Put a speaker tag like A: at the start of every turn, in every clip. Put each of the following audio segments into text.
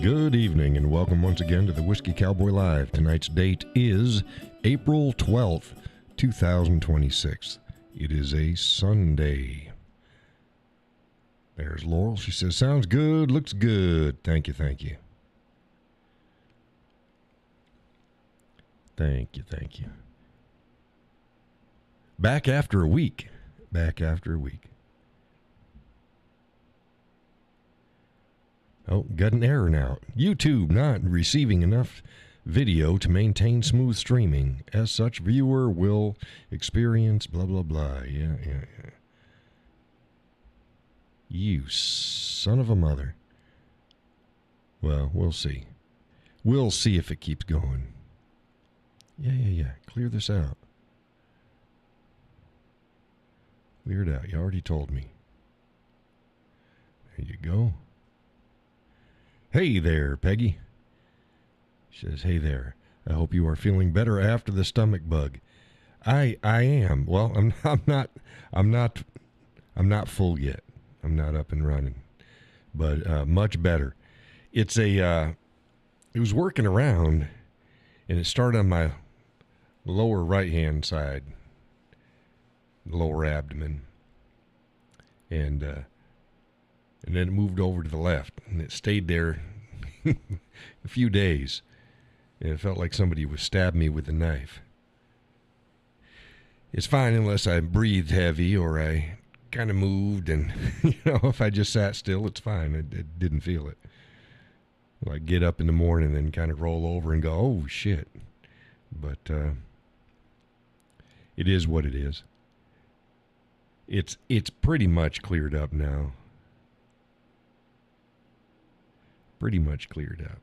A: Good evening and welcome once again to the Whiskey Cowboy Live. Tonight's date is April 12th, 2026. It is a Sunday. There's Laurel. She says, sounds good, looks good. Thank you, thank you. Thank you, thank you. Back after a week. Oh, got an error now. YouTube not receiving enough video to maintain smooth streaming. As such, viewer will experience blah, blah, blah. Yeah. You son of a mother. Well, we'll see. We'll see if it keeps going. Yeah. Clear this out. Clear it out. You already told me. There you go. Hey there, Peggy. She says, hey there. I hope you are feeling better after the stomach bug. I am. Well, I'm not full yet. I'm not up and running, but much better. It was working around, and it started on my lower right-hand side, lower abdomen, and then it moved over to the left, and it stayed there a few days, and it felt like somebody was stabbing me with a knife. It's fine unless I breathed heavy or I kind of moved, and if I just sat still, it's fine. I didn't feel it. I get up in the morning and kind of roll over and go, oh, shit. But it is what it is. It's pretty much cleared up now. Pretty much cleared up.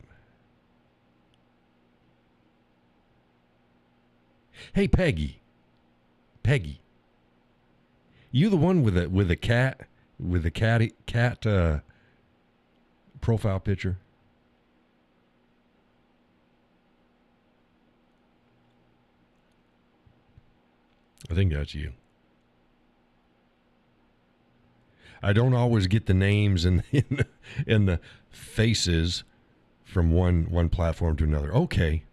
A: Hey, Peggy. You the one with a cat profile picture? I think that's you. I don't always get the names and the faces from one platform to another. Okay.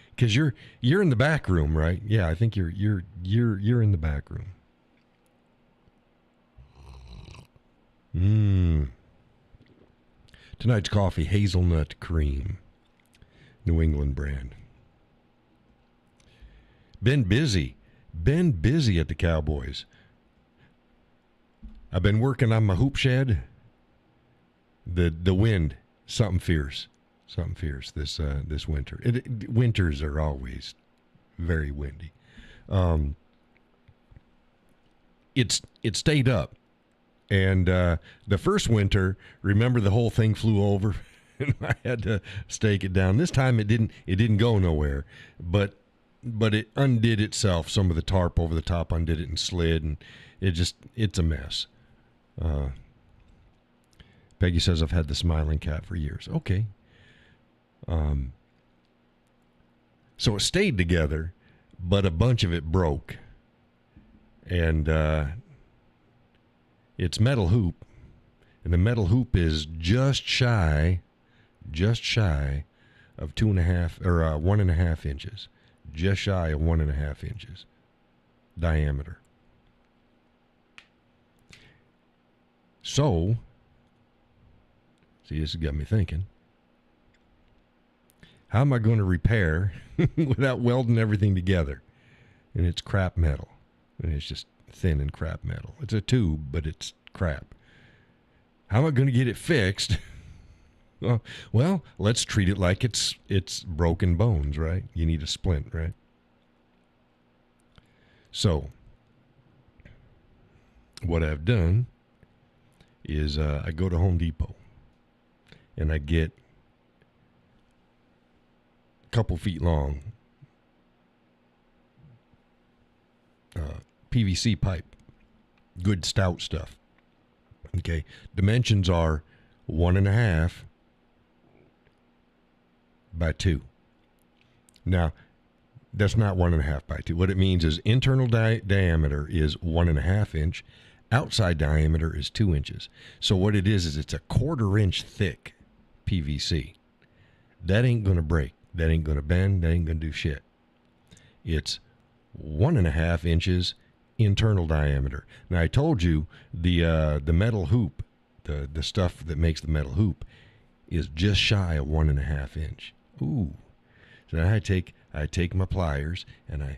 A: Because you're in the back room, right? Yeah, I think you're in the back room. Tonight's coffee, hazelnut cream, New England brand. Been busy at the Cowboys. I've been working on my hoop shed. The wind, something fierce this winter. Winters are always very windy. It stayed up, and the first winter, remember the whole thing flew over, and I had to stake it down. This time it didn't go nowhere, but it undid itself. Some of the tarp over the top undid it and slid, and it's a mess. Peggy says, I've had the smiling cat for years. Okay. So it stayed together, but a bunch of it broke. And it's metal hoop. And the metal hoop is just shy of 2.5 or 1.5 inches. Just shy of 1.5 inches diameter. So, see, this has got me thinking. How am I going to repair without welding everything together? And it's crap metal. And it's just thin and crap metal. It's a tube, but it's crap. How am I going to get it fixed? Well, let's treat it like it's broken bones, right? You need a splint, right? So, what I've done is I go to Home Depot and I get a couple feet long PVC pipe, good stout stuff. Okay, dimensions are 1.5 by 2. Now, that's not 1.5 by 2. What it means is internal diameter is 1.5 inch. Outside diameter is 2 inches. So what it is it's a 1/4 inch thick PVC. That ain't going to break. That ain't going to bend. That ain't going to do shit. It's 1.5 inches internal diameter. Now, I told you the metal hoop, the stuff that makes the metal hoop, is just shy of 1.5 inch. Ooh. So I take my pliers and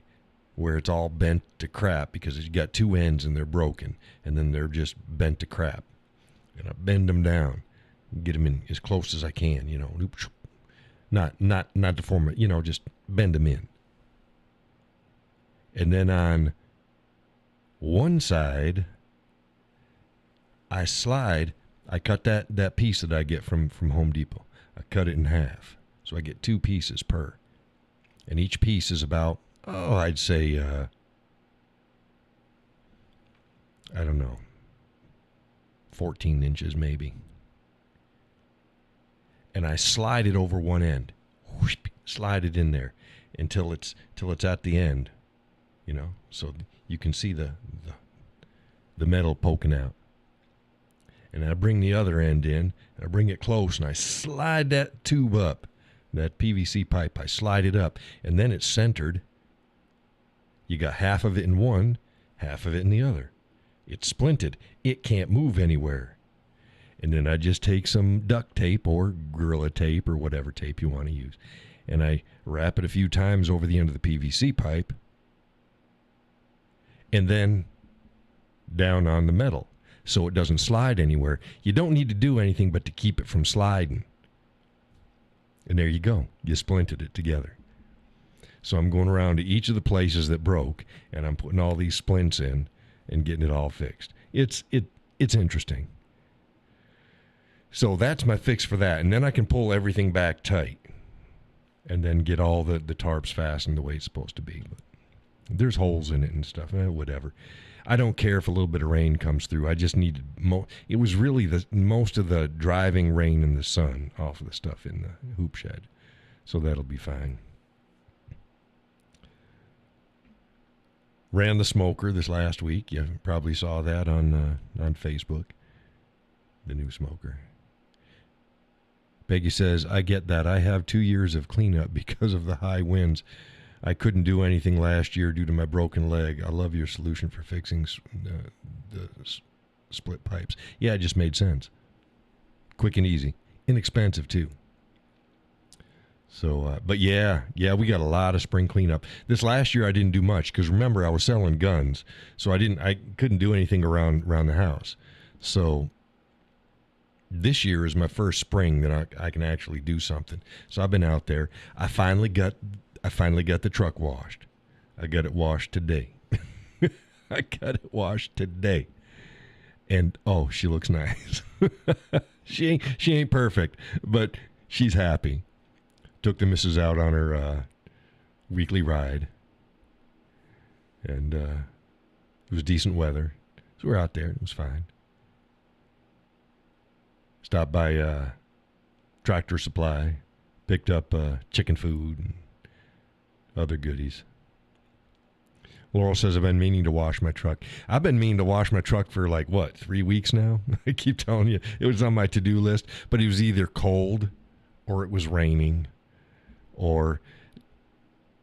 A: where it's all bent to crap because it's got two ends and they're broken and then they're just bent to crap. And I bend them down, get them in as close as I can, not deform it, just bend them in. And then on one side, I cut that piece that I get from Home Depot. I cut it in half. So I get 2 pieces per. And each piece is about, I'd say, I don't know, 14 inches maybe. And I slide it over one end. Whoosh, slide it in there until it's at the end, so you can see the metal poking out. And I bring the other end in, and I bring it close, and I slide that tube up, that PVC pipe. I slide it up, and then it's centered. You got half of it in one, half of it in the other. It's splinted. It can't move anywhere. And then I just take some duct tape or Gorilla tape or whatever tape you want to use, and I wrap it a few times over the end of the PVC pipe, and then down on the metal so it doesn't slide anywhere. You don't need to do anything but to keep it from sliding. And there you go. You splinted it together. So I'm going around to each of the places that broke, and I'm putting all these splints in and getting it all fixed. It's interesting. So that's my fix for that. And then I can pull everything back tight and then get all the tarps fastened the way it's supposed to be. But there's holes in it and stuff. Whatever. I don't care if a little bit of rain comes through. I just needed it was really most of the driving rain and the sun off of the stuff in the hoop shed. So that'll be fine. Ran the smoker this last week. You probably saw that on Facebook. The new smoker. Peggy says, I get that. I have 2 years of cleanup because of the high winds. I couldn't do anything last year due to my broken leg. I love your solution for fixing the split pipes. Yeah, it just made sense. Quick and easy. Inexpensive, too. So, but yeah, we got a lot of spring cleanup. This last year I didn't do much because remember I was selling guns, so I couldn't do anything around the house. So this year is my first spring that I can actually do something. So I've been out there. I finally got the truck washed. I got it washed today. And she looks nice. She ain't perfect, but she's happy. Took the missus out on her weekly ride. And it was decent weather. So we're out there. It was fine. Stopped by Tractor Supply. Picked up chicken food and other goodies. Laurel says, I've been meaning to wash my truck. I've been meaning to wash my truck for 3 weeks now? I keep telling you. It was on my to-do list. But it was either cold or it was raining. Or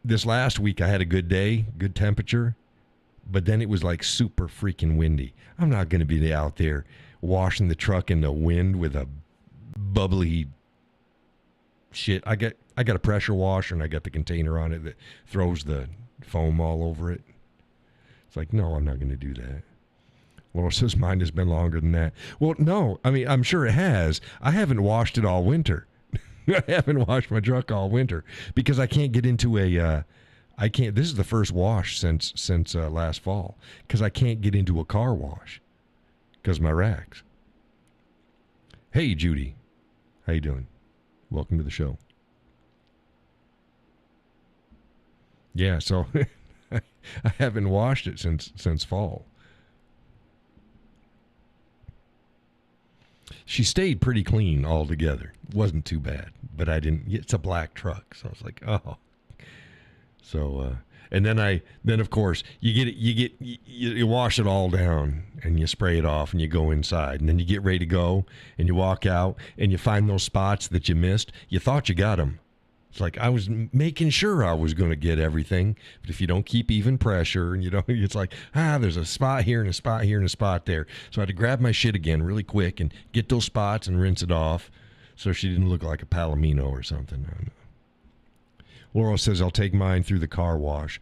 A: this last week I had a good day, good temperature. But then it was super freaking windy. I'm not going to be out there washing the truck in the wind with a bubbly shit. I got a pressure washer and I got the container on it that throws the foam all over it. It's no, I'm not going to do that. Laura says mine has been longer than that. Well, no, I mean, I'm sure it has. I haven't washed it all winter. I haven't washed my truck all winter because I can't get into this is the first wash since last fall because I can't get into a car wash because my racks. Hey, Judy. How you doing? Welcome to the show. Yeah, so I haven't washed it since fall. She stayed pretty clean altogether. Wasn't too bad, but I didn't. It's a black truck, so I was like, oh. So, and then of course you wash it all down and you spray it off and you go inside and then you get ready to go and you walk out and you find those spots that you missed. You thought you got them. It's like I was making sure I was going to get everything, but if you don't keep even pressure and you don't, it's like, there's a spot here and a spot here and a spot there. So I had to grab my shit again really quick and get those spots and rinse it off so she didn't look like a palomino or something. I don't know. Laurel says, I'll take mine through the car wash.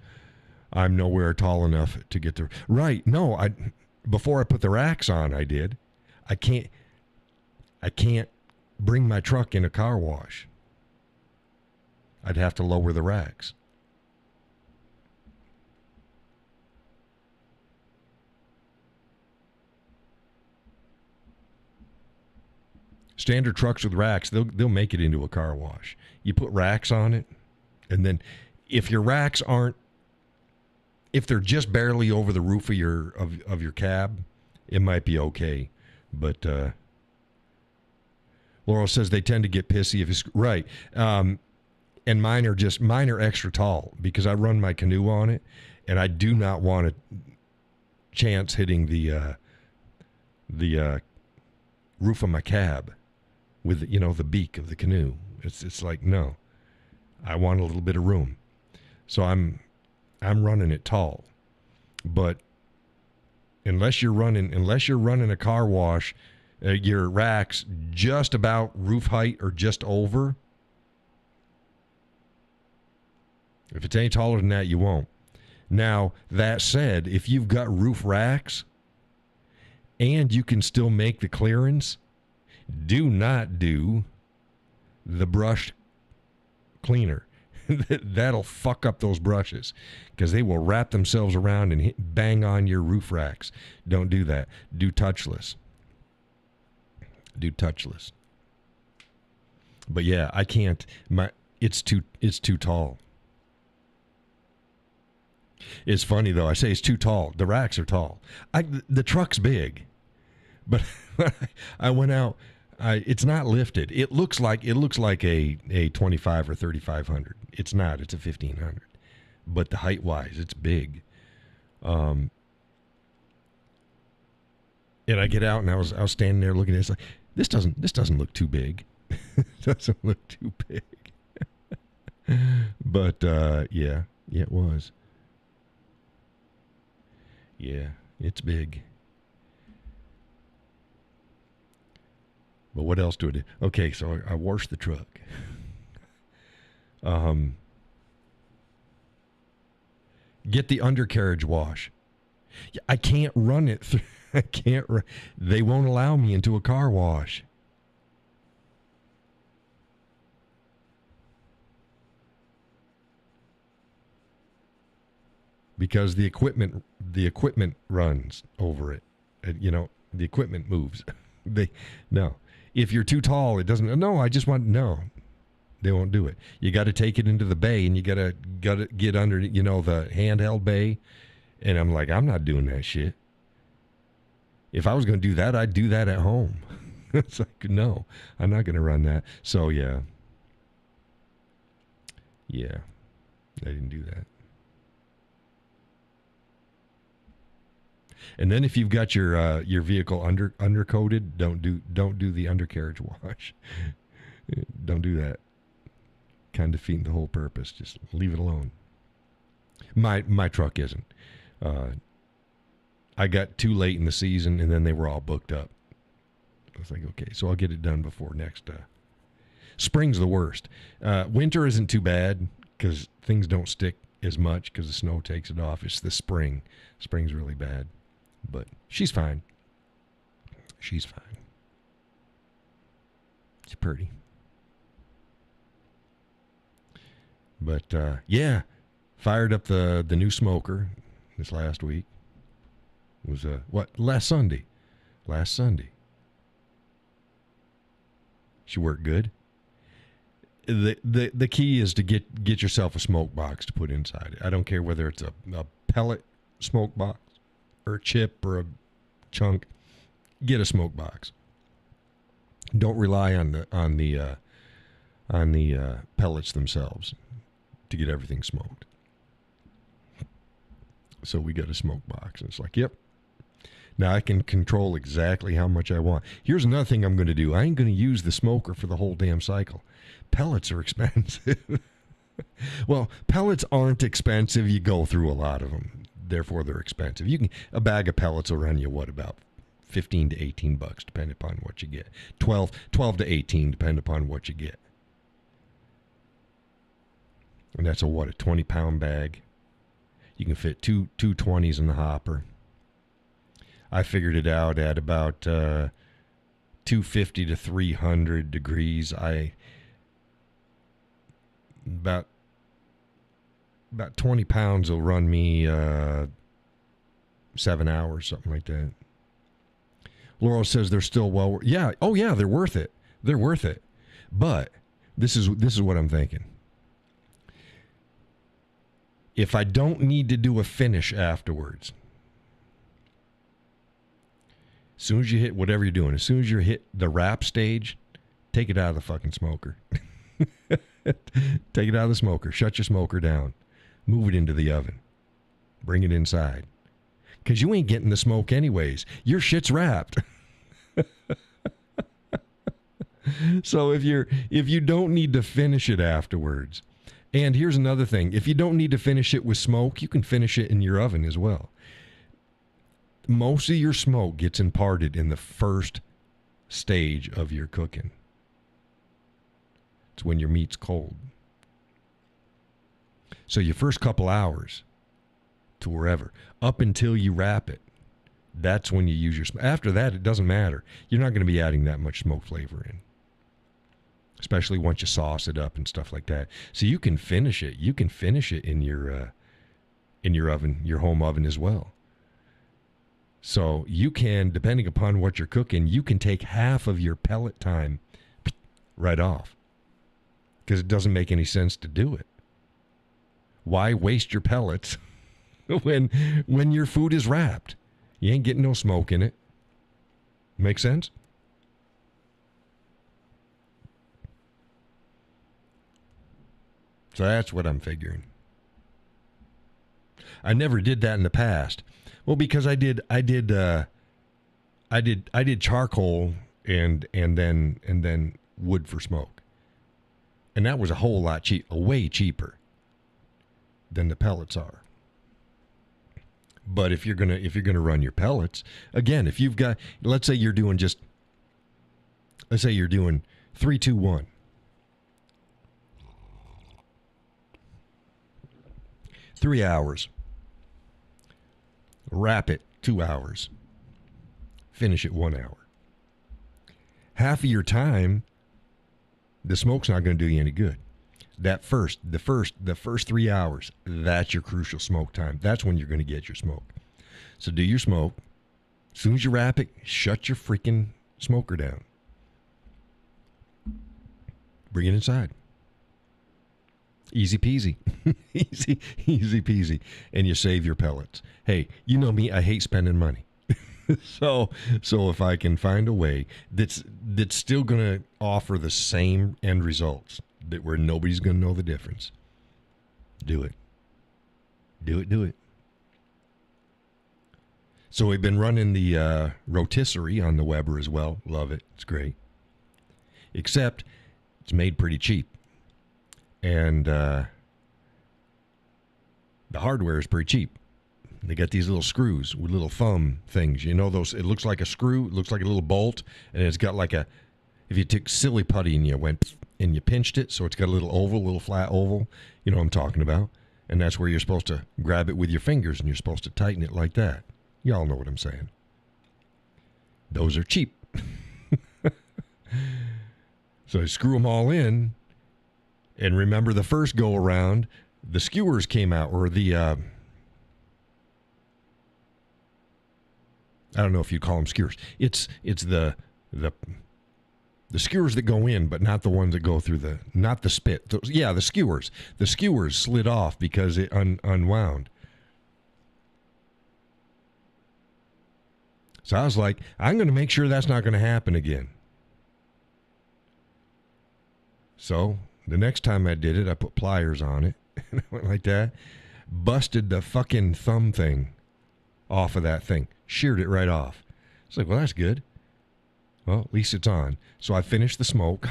A: I'm nowhere tall enough to get the... Right. No, before I put the racks on, I did. I can't bring my truck in a car wash. I'd have to lower the racks. Standard trucks with racks, they'll make it into a car wash. You put racks on it, and then if your racks aren't, if they're just barely over the roof of your cab, it might be okay. But Laurel says they tend to get pissy if it's right. And mine are extra tall because I run my canoe on it, and I do not want a chance hitting the roof of my cab with the beak of the canoe. It's like, no, I want a little bit of room, so I'm running it tall. But unless you're running a car wash, your racks just about roof height or just over. If it's any taller than that, you won't. Now, that said, if you've got roof racks and you can still make the clearance, do not do the brush cleaner. That'll fuck up those brushes because they will wrap themselves around and bang on your roof racks. Don't do that. Do touchless. But yeah, I can't. It's too tall. It's funny though. I say it's too tall. The racks are tall. The truck's big, but I went out. It's not lifted. It looks like a 25 or 3500. It's not. It's a 1500. But the height wise, it's big. And I get out and I was standing there looking at it. It's like this doesn't look too big. It doesn't look too big. But yeah, it was. Yeah, it's big. But what else do I do? Okay, so I washed the truck. Get the undercarriage wash. I can't run it through. They won't allow me into a car wash. Because the equipment runs over it. The equipment moves. If you're too tall, it doesn't. No, they won't do it. You got to take it into the bay, and you got to get under, the handheld bay. And I'm like, I'm not doing that shit. If I was going to do that, I'd do that at home. It's like, no, I'm not going to run that. So yeah, I didn't do that. And then if you've got your vehicle undercoated, don't do the undercarriage wash. Don't do that. Kind of defeating the whole purpose. Just leave it alone. My truck isn't. I got too late in the season, and then they were all booked up. I was like, okay, so I'll get it done before next. Spring's the worst. Winter isn't too bad because things don't stick as much because the snow takes it off. It's the spring. Spring's really bad. But she's fine. She's fine. She's pretty. But, yeah, fired up the new smoker this last week. It was, last Sunday. Last Sunday. She worked good. The key is to get yourself a smoke box to put inside it. I don't care whether it's a pellet smoke box or a chip or a chunk. Get a smoke box. Don't rely on the pellets themselves to get everything smoked. So we got a smoke box. And it's like, yep. Now I can control exactly how much I want. Here's another thing I'm going to do. I ain't going to use the smoker for the whole damn cycle. Pellets are expensive. Well, pellets aren't expensive. You go through a lot of them. Therefore, they're expensive. A bag of pellets will run you, what, about 15 to 18 bucks, depending upon what you get. 12 to 18, depending upon what you get. And that's a 20-pound bag. You can fit two 20s in the hopper. I figured it out at about 250 to 300 degrees. About 20 pounds will run me 7 hours, something like that. Laurel says they're still yeah. Oh yeah, they're worth it. They're worth it. But this is what I'm thinking. If I don't need to do a finish afterwards, as soon as you hit whatever you're doing, as soon as you hit the wrap stage, take it out of the fucking smoker. Take it out of the smoker. Shut your smoker down. Move it into the oven. Bring it inside. Because you ain't getting the smoke anyways. Your shit's wrapped. So if you don't need to finish it afterwards. And here's another thing. If you don't need to finish it with smoke, you can finish it in your oven as well. Most of your smoke gets imparted in the first stage of your cooking. It's when your meat's cold. So your first couple hours to wherever, up until you wrap it, that's when you use your smoke. After that, it doesn't matter. You're not going to be adding that much smoke flavor in, especially once you sauce it up and stuff like that. So you can finish it. You can finish it in your oven, your home oven as well. So you can, depending upon what you're cooking, you can take half of your pellet time right off because it doesn't make any sense to do it. Why waste your pellets when your food is wrapped? You ain't getting no smoke in it. Make sense? So that's what I'm figuring. I never did that in the past. Well, because I did charcoal and then wood for smoke, and that was a whole lot way cheaper than the pellets are. But if you're gonna run your pellets, again, if you've got, let's say you're doing 3, 2, 1. Three hours. Wrap it 2 hours. Finish it 1 hour. Half of your time, the smoke's not going to do you any good. The first 3 hours, that's your crucial smoke time. That's when you're going to get your smoke. So do your smoke. As soon as you wrap it, shut your freaking smoker down. Bring it inside. Easy peasy. easy peasy. And you save your pellets. Hey, you know me, I hate spending money. So if I can find a way that's still going to offer the same end results, that where nobody's going to know the difference, do it. Do it. So we've been running the rotisserie on the Weber as well. Love it. It's great. Except it's made pretty cheap. And the hardware is pretty cheap. They got these little screws with little thumb things. You know those? It looks like a screw. It looks like a little bolt. And it's got like if you took silly putty and you went and you pinched it, so it's got a little flat oval. You know what I'm talking about. And that's where you're supposed to grab it with your fingers and you're supposed to tighten it like that. Y'all know what I'm saying. Those are cheap. So I screw them all in. And remember the first go around, the skewers came out, or the, I don't know if you call them skewers. It's the skewers that go in, but not the ones that go through not the spit. The skewers. The skewers slid off because it unwound. So I was like, I'm going to make sure that's not going to happen again. So the next time I did it, I put pliers on it, and I went like that. busted the fucking thumb thing off of that thing. Sheared it right off. It's like, well, that's good. Well, at least it's on. So I finished the smoke.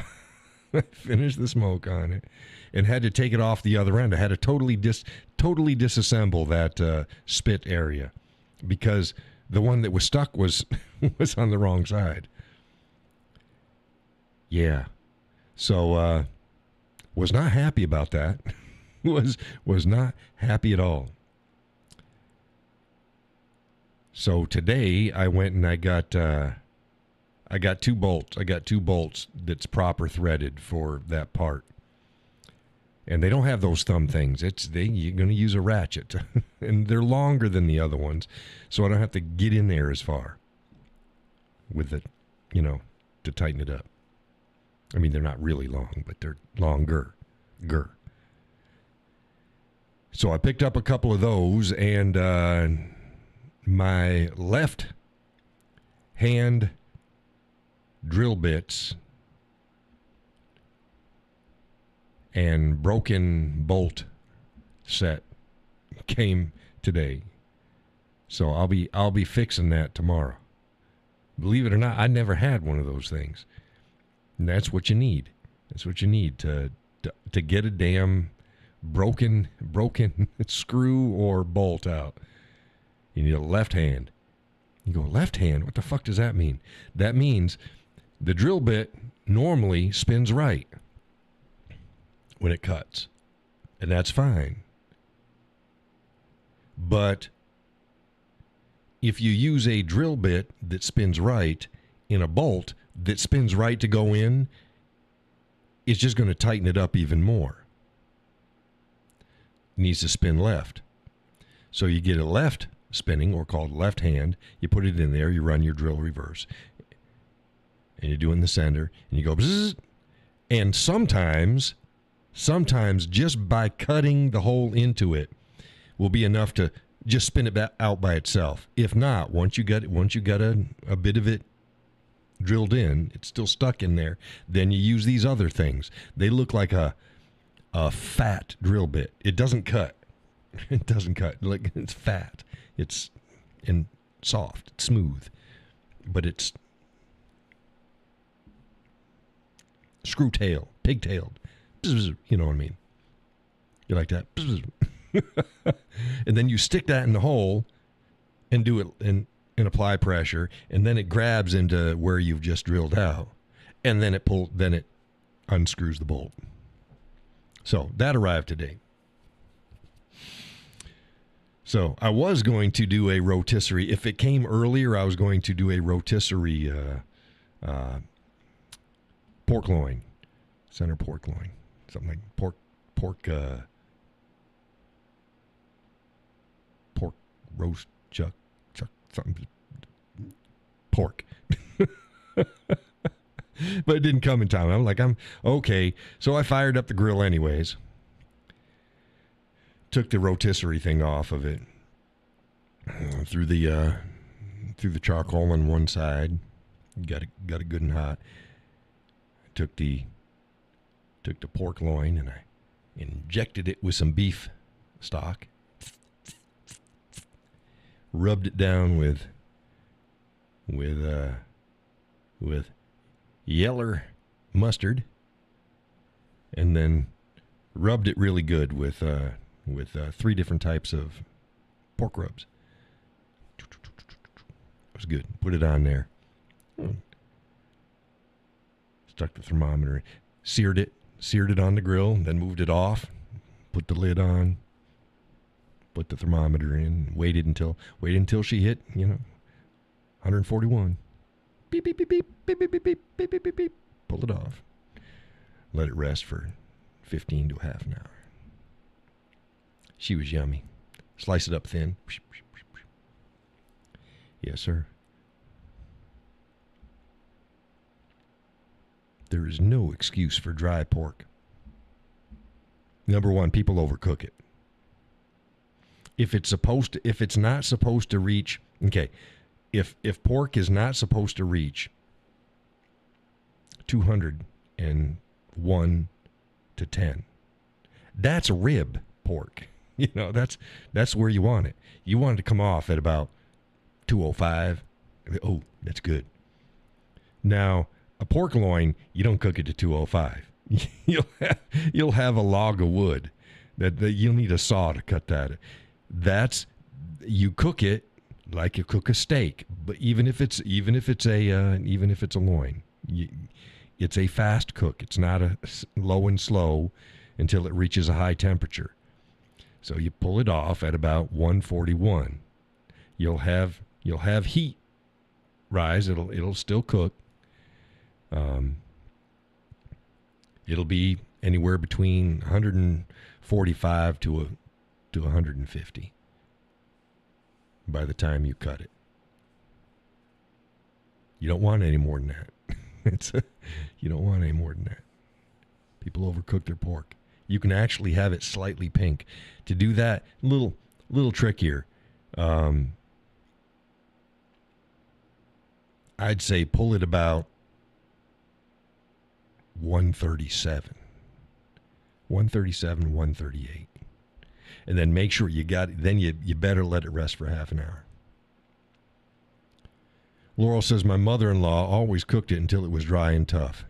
A: I finished the smoke on it and had to take it off the other end. I had to totally disassemble that spit area because the one that was stuck was was on the wrong side. Yeah. So was not happy about that. was not happy at all. So today I went and I got 2 bolts. I got 2 bolts that's proper threaded for that part. And they don't have those thumb things. You're going to use a ratchet. And they're longer than the other ones. So I don't have to get in there as far with it, to tighten it up. I mean, they're not really long, but they're longer. So I picked up a couple of those, and my left hand drill bits and broken bolt set came today. So I'll be fixing that tomorrow. Believe it or not, I never had one of those things. And that's what you need. That's what you need to get a damn broken screw or bolt out. You need a left hand. You go, left hand? What the fuck does that mean? That means the drill bit normally spins right when it cuts. And that's fine. But if you use a drill bit that spins right in a bolt that spins right to go in, it's just going to tighten it up even more. It needs to spin left. So you get a left spinning, or called left hand, you put it in there, you run your drill reverse, and you do it in the center, and you go bzzz, and sometimes just by cutting the hole into it will be enough to just spin it out by itself. If not, once you got a bit of it drilled in, it's still stuck in there, then you use these other things. They look like a fat drill bit. It doesn't cut. It doesn't cut. Like, it's fat. It's and soft. It's smooth. But it's screw tail, pigtailed. You know what I mean? You like that? And then you stick that in the hole and do it and apply pressure, and then it grabs into where you've just drilled out, and then it unscrews the bolt. So that arrived today. So I was going to do a rotisserie. If it came earlier, I was going to do a rotisserie pork loin, center pork loin, something like pork roast chuck something pork. But it didn't come in time. I'm okay. So I fired up the grill anyways. Took the rotisserie thing off of it. Threw the charcoal on one side. Got it good and hot. Took the pork loin and I injected it with some beef stock. Rubbed it down with yeller mustard, and then rubbed it really good with 3 different types of pork rubs. It was good. Put it on there. Stuck the thermometer in. Seared it on the grill, then moved it off, put the lid on, put the thermometer in, waited until she hit, 141. Beep, beep, beep, beep, beep, beep, beep, beep, beep, beep, beep, beep. Pull it off. Let it rest for 15 to a half an hour. She was yummy. Slice it up thin. Yes, sir. There is no excuse for dry pork. Number one, people overcook it. If it's not supposed to reach, okay, if pork is not supposed to reach 201 to 10, that's rib pork. That's where you want it. You want it to come off at about 205. Oh, that's good. Now, a pork loin, you don't cook it to 205. You'll have a log of wood that you'll need a saw to cut that. You cook it like you cook a steak, but even if it's a loin, it's a fast cook. It's not a low and slow until it reaches a high temperature. So you pull it off at about 141. You'll have heat rise. It'll still cook. It'll be anywhere between 145 to 150 by the time you cut it. You don't want any more than that. You don't want any more than that. People overcook their pork. You can actually have it slightly pink. To do that, little trick here. I'd say pull it about 137, 138. And then make sure you got it. Then you better let it rest for half an hour. Laurel says, my mother-in-law always cooked it until it was dry and tough.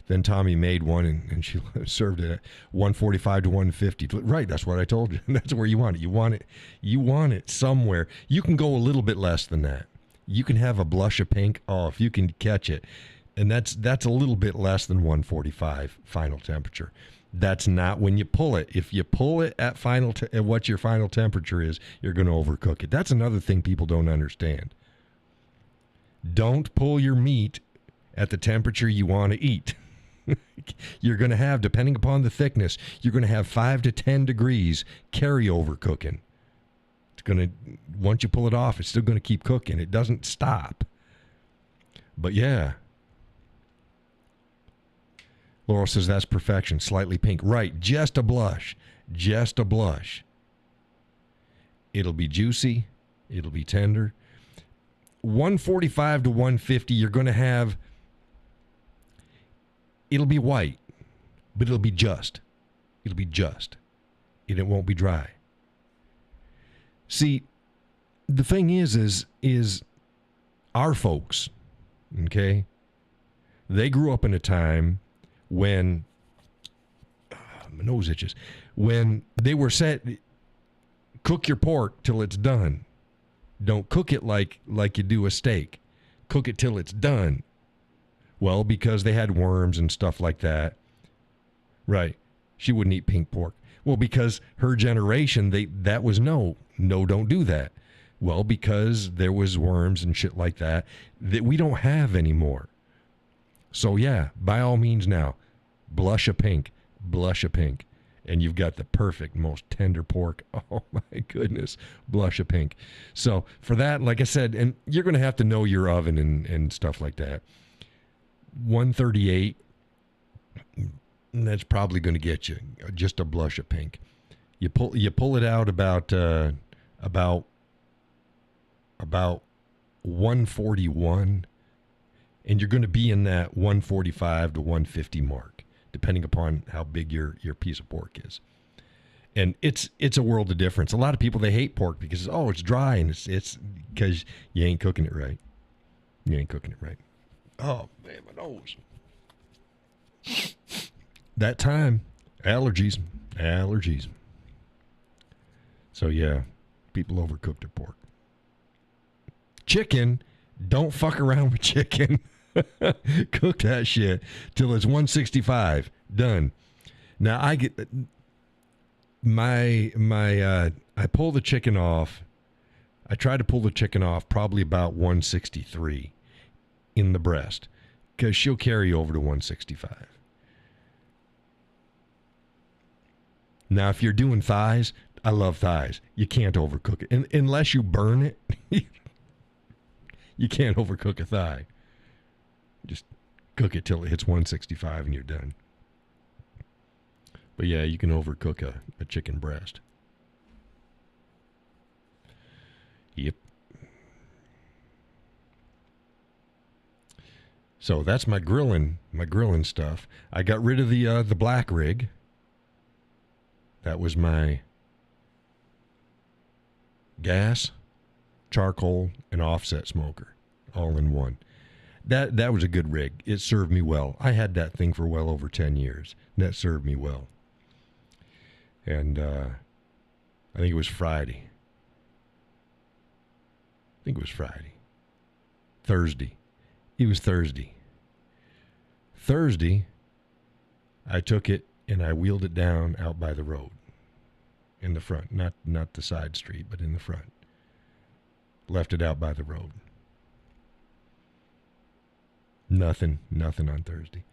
A: Then Tommy made one, and she served it at 145 to 150. Right, that's what I told you. That's where you want it. You want it somewhere. You can go a little bit less than that. You can have a blush of pink. Oh, if you can catch it. And that's a little bit less than 145 final temperature. That's not when you pull it. If you pull it at at what your final temperature is, you're going to overcook it. That's another thing people don't understand. Don't pull your meat at the temperature you want to eat. You're going to have, depending upon the thickness, you're going to have 5 to 10 degrees carryover cooking. It's going to, once you pull it off, it's still going to keep cooking. It doesn't stop. But yeah. Laurel says that's perfection. Slightly pink. Right. Just a blush. Just a blush. It'll be juicy. It'll be tender. 145 to 150, you're going to have, it'll be white, but it'll be just. It'll be just. And it won't be dry. See, the thing is our folks, okay, they grew up in a time when, my nose itches, when they were said, cook your pork till it's done. Don't cook it like you do a steak. Cook it till it's done. Well, because they had worms and stuff like that. Right. She wouldn't eat pink pork. Well, because her generation, that was no, don't do that. Well, because there was worms and shit like that we don't have anymore. So yeah, by all means now, blush a pink. And you've got the perfect, most tender pork. Oh, my goodness. Blush of pink. So for that, like I said, and you're going to have to know your oven and stuff like that. 138, that's probably going to get you just a blush of pink. You pull it out about 141, and you're going to be in that 145 to 150 mark, depending upon how big your piece of pork is. And it's a world of difference. A lot of people, they hate pork because, it's dry, and it's because you ain't cooking it right. You ain't cooking it right. Oh, man, my nose. That time, allergies. So, yeah, people overcook their pork. Chicken, don't fuck around with chicken. Cook that shit till it's 165. Done. Now I get I pull the chicken off. I try to pull the chicken off probably about 163 in the breast, because she'll carry over to 165. Now, if you're doing thighs, I love thighs. You can't overcook it. Unless you burn it, you can't overcook a thigh. Just cook it till it hits 165 and you're done. But yeah, you can overcook a chicken breast. Yep. So that's my grilling stuff. I got rid of the black rig. That was my gas, charcoal, and offset smoker, all in one. That was a good rig. It served me well. I had that thing for well over 10 years. That served me well. And I think it was Friday. Thursday. It was Thursday. Thursday, I took it and I wheeled it down out by the road in the front. Not the side street, but in the front. Left it out by the road. Nothing on Thursday.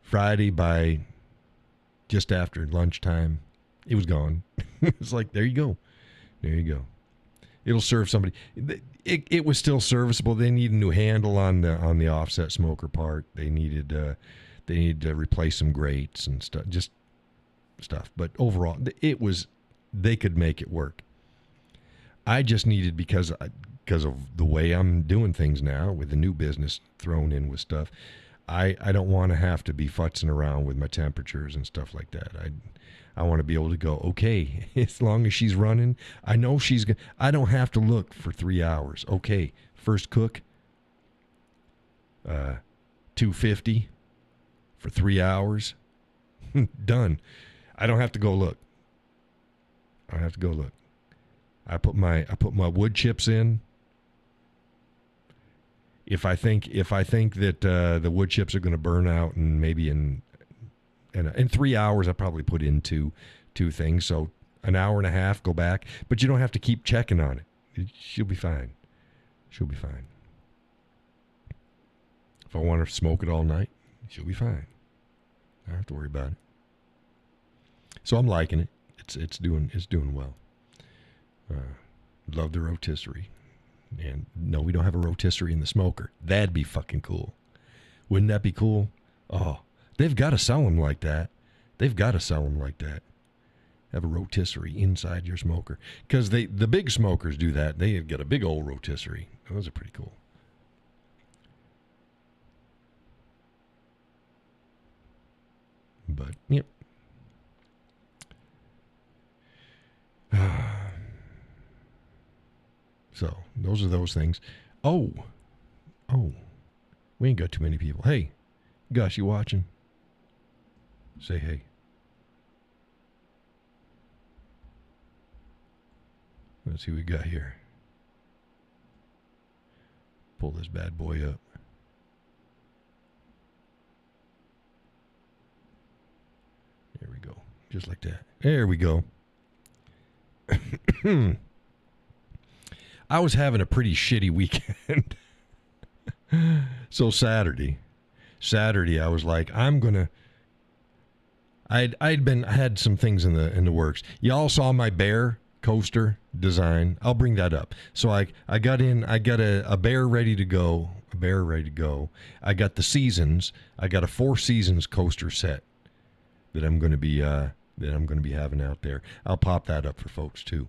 A: Friday, by just after lunchtime, it was gone. It's like, there you go. It'll serve somebody. It was still serviceable. They need a new handle on the offset smoker part. They needed to replace some grates and stuff. But overall, they could make it work. I just needed, because of the way I'm doing things now with the new business thrown in with stuff, I don't want to have to be futzing around with my temperatures and stuff like that. I want to be able to go, okay, as long as she's running, I know I don't have to look for 3 hours. Okay, first cook, 250 for 3 hours, done. I don't have to go look. I put my wood chips in. If I think that the wood chips are going to burn out, and maybe in 3 hours, I probably put in two things. So an hour and a half, go back, but you don't have to keep checking on it. She'll be fine. If I want to smoke it all night, she'll be fine. I don't have to worry about it. So I'm liking it. It's doing well. Love the rotisserie. And no, we don't have a rotisserie in the smoker. That'd be fucking cool. Wouldn't that be cool? Oh, they've got to sell them like that. Have a rotisserie inside your smoker. Because the big smokers do that. They've got a big old rotisserie. Those are pretty cool. But, yep. So, those are those things. Oh, we ain't got too many people. Hey, Gus, you watching? Say hey. Let's see what we got here. Pull this bad boy up. There we go. Just like that. There we go. I was having a pretty shitty weekend. So Saturday, I was like, I had some things in the works. Y'all saw my bear coaster design. I'll bring that up. So I got a bear ready to go. I got the seasons. I got a 4 seasons coaster set that I'm going to be having out there. I'll pop that up for folks too.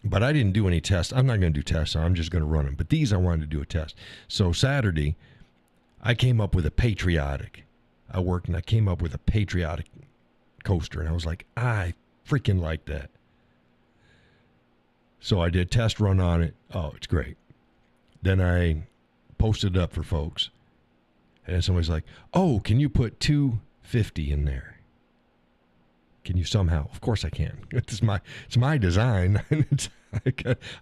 A: But I didn't do any tests. I'm not going to do tests. I'm just going to run them. But these I wanted to do a test. So Saturday, I came up with a patriotic. I worked and I came up with a patriotic coaster. And I was like, I freaking like that. So I did a test run on it. Oh, it's great. Then I posted it up for folks. And somebody's like, oh, can you put 250 in there? Can you somehow? Of course I can. It's my design.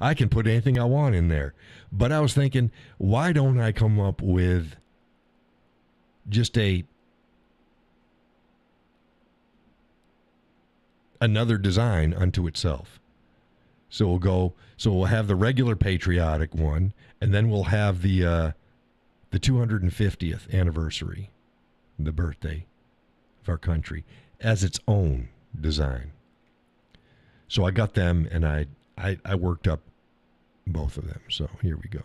A: I can put anything I want in there. But I was thinking, why don't I come up with just another design unto itself? So we'll have the regular patriotic one, and then we'll have the 250th anniversary, the birthday of our country, as its own design. So I got them, and I worked up both of them. So here we go.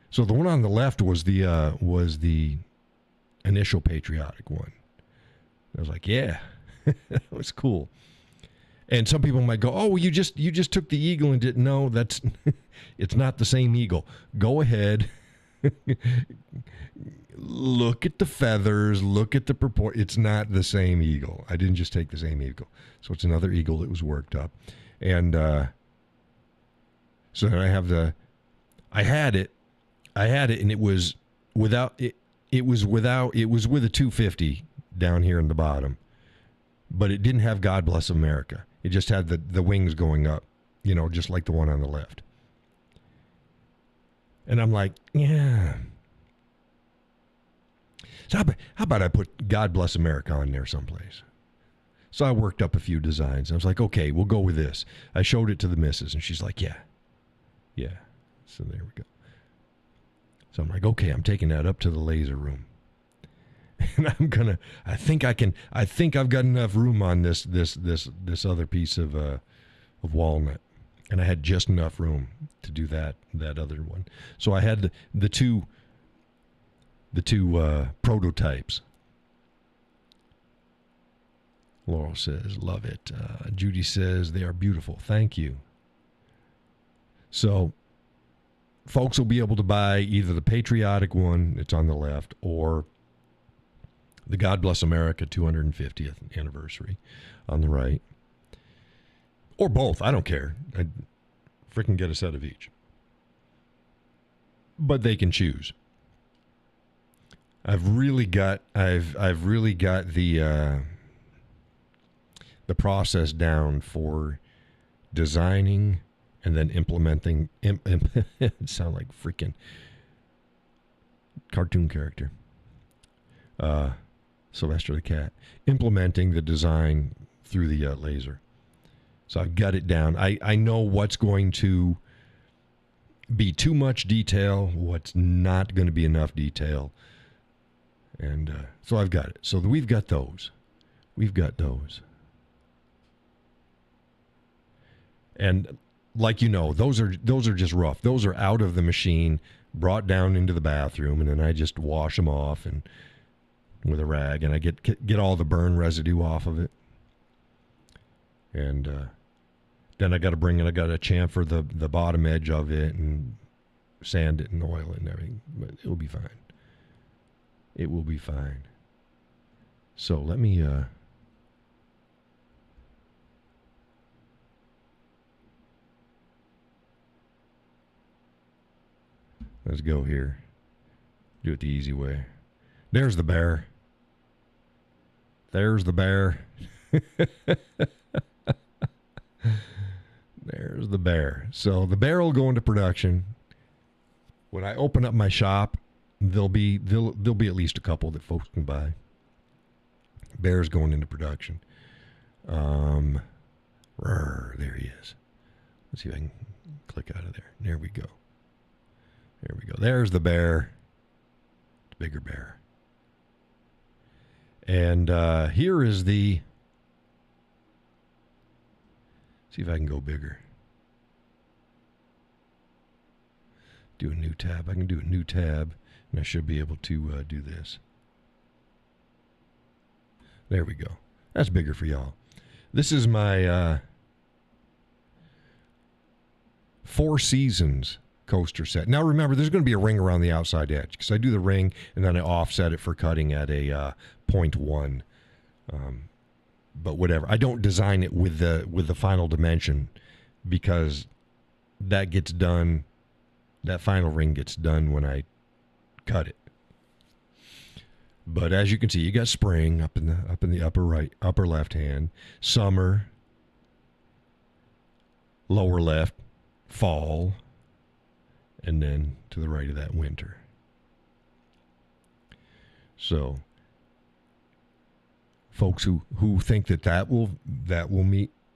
A: So the one on the left was the initial patriotic one. I was like, yeah, that was cool. And some people might go, oh, well, you just took the eagle and didn't know. It's not the same eagle. Go ahead. Look at the feathers. Look at the purport. It's not the same eagle. I didn't just take the same eagle. So it's another eagle that was worked up. And so then I have I had it, and it was without, it was with a 250 down here in the bottom. But it didn't have God Bless America. It just had the wings going up, just like the one on the left. And I'm like, yeah. So how about I put God Bless America on there someplace? So I worked up a few designs. I was like, okay, we'll go with this. I showed it to the missus, and she's like, yeah. So there we go. So I'm like, okay, I'm taking that up to the laser room. And I think I've got enough room on this other piece of walnut. And I had just enough room to do that other one. So I had the two prototypes. Laurel says, love it. Judy says, they are beautiful. Thank you. So folks will be able to buy either the patriotic one, it's on the left, or the God Bless America 250th anniversary on the right. Or both. I don't care. I'd freaking get a set of each. But they can choose. I've really got the process down for designing and then implementing. It sounds like freaking cartoon character. Sylvester the Cat. Implementing the design through the laser. So I've got it down. I know what's going to be too much detail, what's not going to be enough detail. And so I've got it. So we've got those. And like those are just rough. Those are out of the machine, brought down into the bathroom, and then I just wash them off and with a rag, and I get all the burn residue off of it. And then I got to chamfer the bottom edge of it and sand it and oil it and everything. But it will be fine. It will be fine. So let me let's go here. Do it the easy way. There's the bear. There's the bear. There's the bear. So the bear will go into production. When I open up my shop, there'll be at least a couple that folks can buy. Bear's going into production. There he is. Let's see if I can click out of there. There we go. There's the bear. Bigger bear. And here is the... See if I can go bigger. Do a new tab. I can do a new tab, and I should be able to do this. There we go. That's bigger for y'all. This is my Four Seasons coaster set. Now remember, there's going to be a ring around the outside edge because I do the ring and then I offset it for cutting at a 0.1. But whatever. I don't design it with the final dimension because that gets done. That final ring gets done when I cut it. But as you can see, you got spring up in the upper left hand, summer, lower left, fall, and then to the right of that, winter. So folks who think that will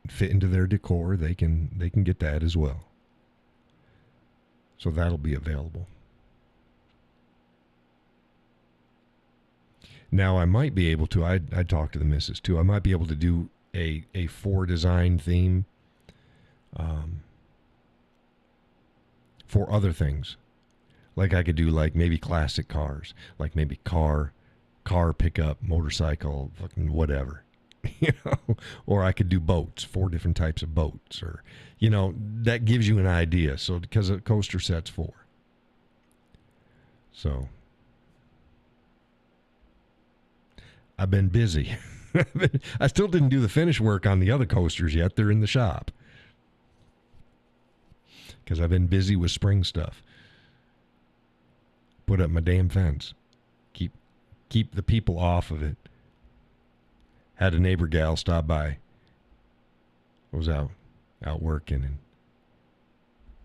A: fit into their decor, they can get that as well. So that'll be available. Now I might be able to. I talked to the missus too. I might be able to do a 4 design theme for other things. Like I could do like maybe classic cars, like maybe car pickup, motorcycle, fucking whatever, or I could do boats, 4 different types of boats, or, that gives you an idea. So because a coaster set's 4. So I've been busy. I still didn't do the finish work on the other coasters yet. They're in the shop because I've been busy with spring stuff. Put up my damn fence. Keep the people off of it. Had a neighbor gal stop by. I was out working, and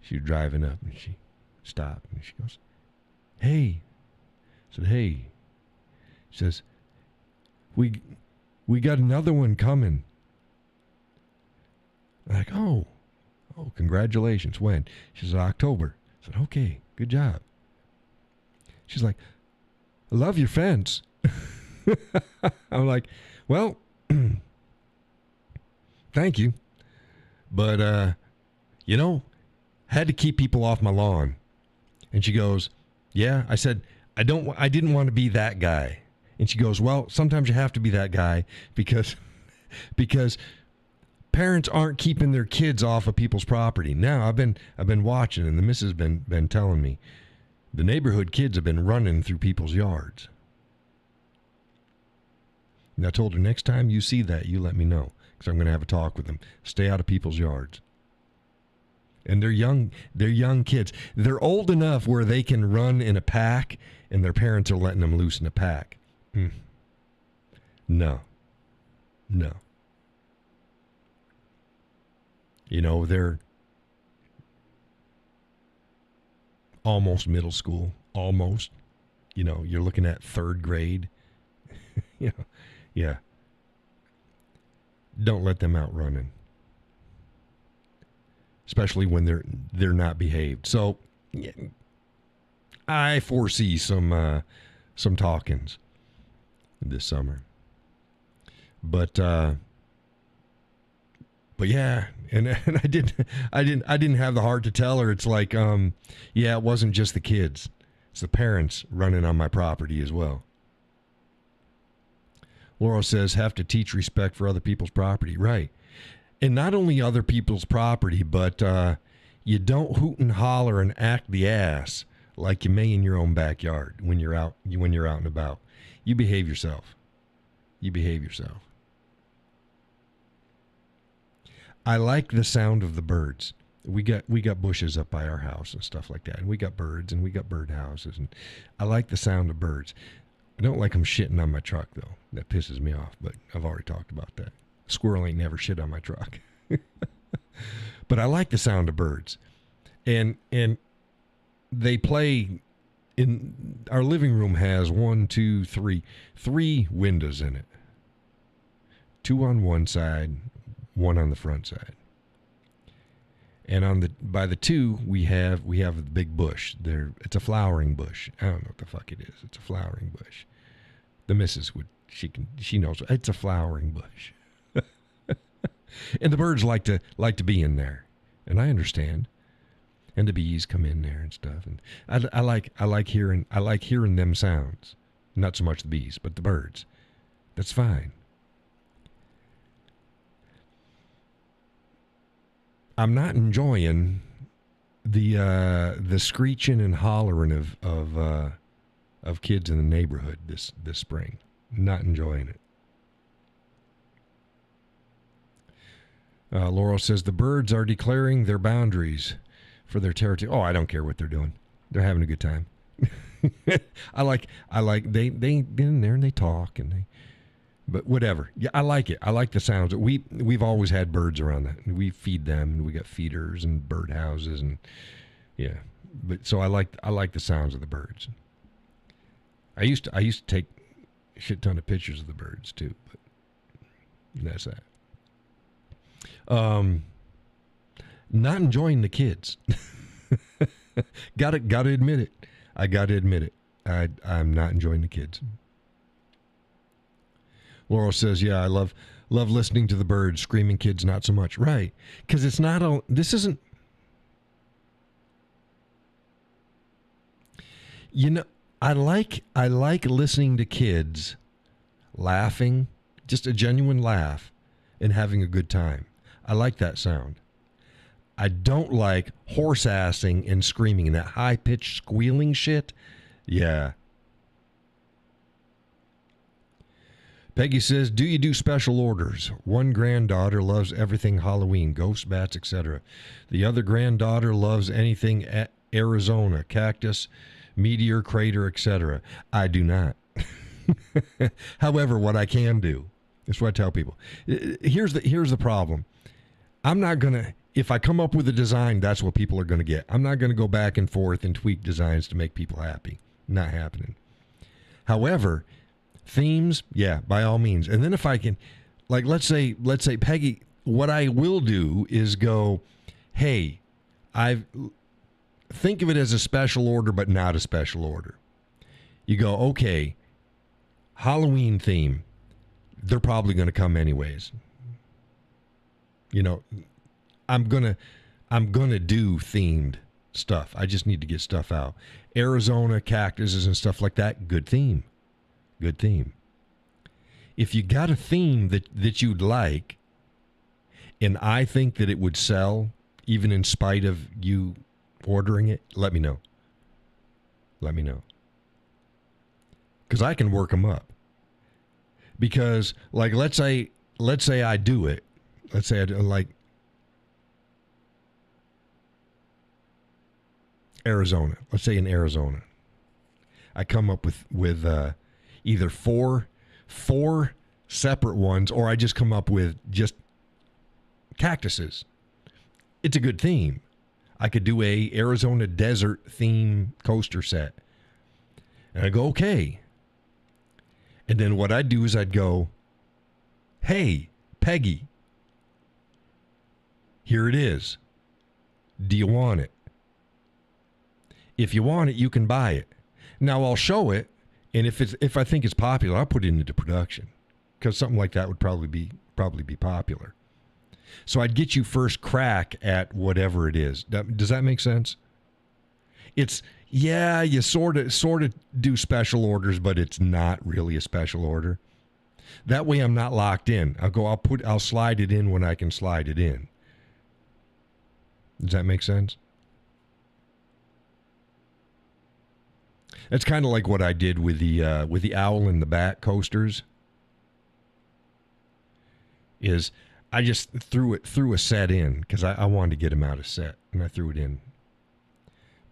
A: she was driving up, and she stopped, and she goes, "Hey." I said, "Hey." She says, We got another one coming. I'm like, oh, congratulations. When? She said, October. I said, okay, good job. She's like, I love your fence. I'm like, well, thank you. But, had to keep people off my lawn. And she goes, yeah. I said, I didn't want to be that guy. And she goes, well, sometimes you have to be that guy because parents aren't keeping their kids off of people's property. Now I've been watching, and the missus been telling me the neighborhood kids have been running through people's yards. And I told her, next time you see that, you let me know, because I'm going to have a talk with them. Stay out of people's yards. And they're young kids. They're old enough where they can run in a pack, and their parents are letting them loose in a pack. No. They're almost middle school. Almost. You're looking at third grade. Yeah. Don't let them out running. Especially when they're not behaved. So I foresee some talkings this summer. But yeah, and I didn't have the heart to tell her. It's like, yeah, it wasn't just the kids. It's the parents running on my property as well. Laurel says, have to teach respect for other people's property. Right. And not only other people's property, but you don't hoot and holler and act the ass like you may in your own backyard when you're out and about. You behave yourself. I like the sound of the birds. We got bushes up by our house and stuff like that, and we got birds and we got bird houses, and I like the sound of birds. I don't like them shitting on my truck though. That pisses me off, but I've already talked about that. Squirrel ain't never shit on my truck. But I like the sound of birds. And they play in our living room has 3 windows in it. 2 on one side, 1 on the front side. And by the 2 we have the big bush. It's a flowering bush. I don't know what the fuck it is. It's a flowering bush. The missus she knows it's a flowering bush. And the birds like to be in there, and I understand. And the bees come in there and stuff, and I like hearing them sounds. Not so much the bees, but the birds. That's fine. I'm not enjoying the screeching and hollering of kids in the neighborhood this spring. Not enjoying it. Laurel says the birds are declaring their boundaries for their territory. Oh, I don't care what they're doing. They're having a good time. I like they get in there and they talk but whatever. Yeah, I like it. I like the sounds. We've always had birds around that. We feed them, and we got feeders and bird houses, and yeah. But so I like the sounds of the birds. I used to take a shit ton of pictures of the birds too, but that's that. Not enjoying the kids. Gotta admit it. I gotta admit it. I'm not enjoying the kids. Laurel says, yeah, I love listening to the birds. Screaming kids, not so much. Right. Because it's not this isn't, I like listening to kids laughing, just a genuine laugh, and having a good time. I like that sound. I don't like horse-assing and screaming and that high-pitched squealing shit. Yeah. Peggy says, do you do special orders? One granddaughter loves everything Halloween, ghosts, bats, etc. The other granddaughter loves anything Arizona, cactus, meteor, crater, etc. I do not. However, what I can do, that's what I tell people. Here's the problem. I'm not going to, if I come up with a design, that's what people are going to get. I'm not going to go back and forth and tweak designs to make people happy. Not happening. However, themes, yeah, by all means. And then if I can, like, let's say Peggy, what I will do is go, hey, think of it as a special order, but not a special order. You go, okay, Halloween theme, they're probably going to come anyways. You know, I'm gonna do themed stuff. I just need to get stuff out. Arizona cactuses and stuff like that, good theme. Good theme. If you got a theme that you'd like, and I think that it would sell, even in spite of you ordering it, let me know. Let me know. Because I can work them up. Because, like, let's say I do it. Let's say I do, like, Arizona. Let's say in Arizona, I come up with either four separate ones, or I just come up with just cactuses. It's a good theme. I could do a Arizona desert theme coaster set. And I go, okay. And then what I'd do is I'd go, hey, Peggy, here it is. Do you want it? If you want it, you can buy it. Now I'll show it, and if I think it's popular, I'll put it into production, because something like that would probably be popular. So I'd get you first crack at whatever it is. Does that make sense? It's, yeah, you sort of do special orders, but it's not really a special order. That way I'm not locked in. I'll slide it in when I can slide it in. Does that make sense? That's kind of like what I did with the owl and the bat coasters. Is I just threw a set in because I wanted to get them out of set, and I threw it in.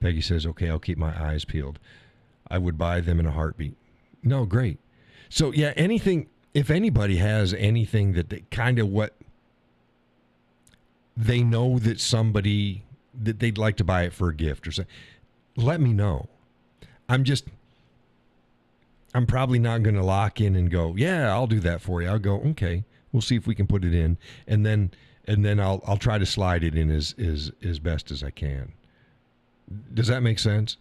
A: Peggy says, okay, I'll keep my eyes peeled. I would buy them in a heartbeat. No, great. So, yeah, anything, if anybody has anything that they kind of what they know that somebody, that they'd like to buy it for a gift or something, let me know. I'm probably not going to lock in and go, yeah, I'll do that for you. I'll go, okay, we'll see if we can put it in. And then I'll try to slide it in as best as I can. Does that make sense?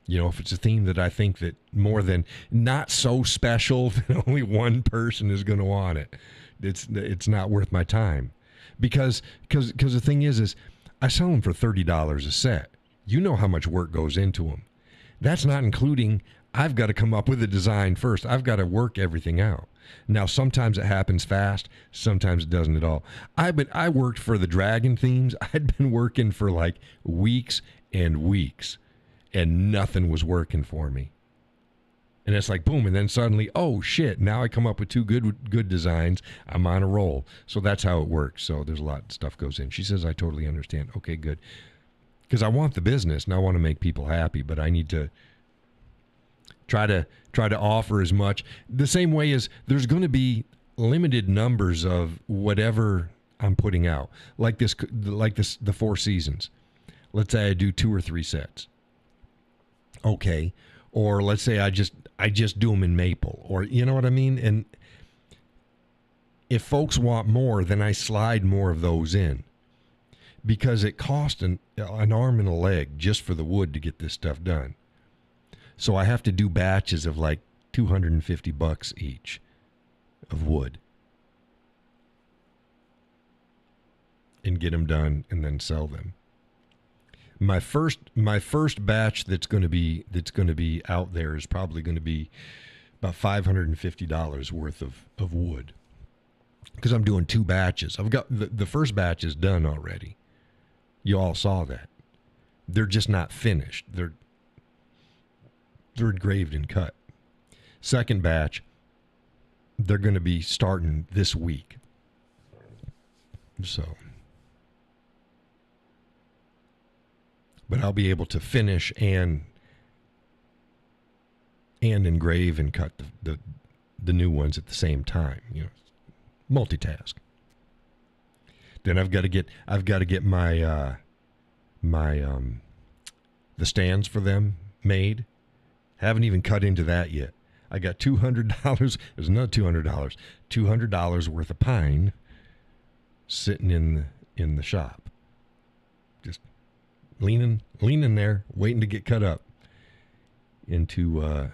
A: You know, if it's a theme that I think that more than not so special that only one person is going to want it, it's not worth my time. Because the thing is I sell them for $30 a set. You know how much work goes into them. That's not including, I've got to come up with a design first. I've got to work everything out. Now, sometimes it happens fast. Sometimes it doesn't at all. I worked for the dragon themes. I'd been working for like weeks and weeks, and nothing was working for me. And it's like, boom, and then suddenly, oh, shit, now I come up with two good designs. I'm on a roll. So that's how it works. So there's a lot of stuff goes in. She says, I totally understand. Okay, good. Because I want the business, and I want to make people happy, but I need to try to offer as much. The same way as there's going to be limited numbers of whatever I'm putting out. Like the Four Seasons. Let's say I do 2 or 3 sets. Okay. Or let's say I just do them in maple, or you know what I mean? And if folks want more, then I slide more of those in, because it costs an arm and a leg just for the wood to get this stuff done. So I have to do batches of like $250 each of wood and get them done and then sell them. My first batch that's going to be out there is probably going to be about $550 worth of wood, because I'm doing 2 batches. I've got the first batch is done already. You all saw that. They're just not finished. They're engraved and cut. Second batch, they're going to be starting this week. So, but I'll be able to finish and engrave and cut the new ones at the same time. Multitask. Then I've got to get my the stands for them made. Haven't even cut into that yet. I got $200. There's another $200. $200 worth of pine sitting in the shop, just leaning there, waiting to get cut up into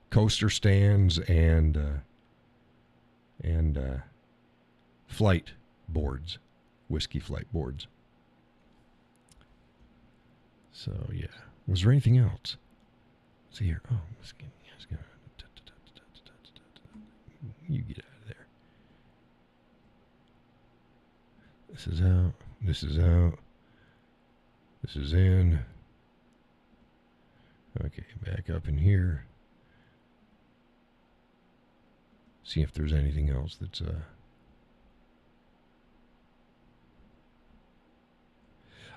A: coaster stands and flight boards, whiskey flight boards. So yeah, was there anything else? Let's see here. Oh, you get out of there. This is out. This is out. This is in. Okay, back up in here. See if there's anything else that's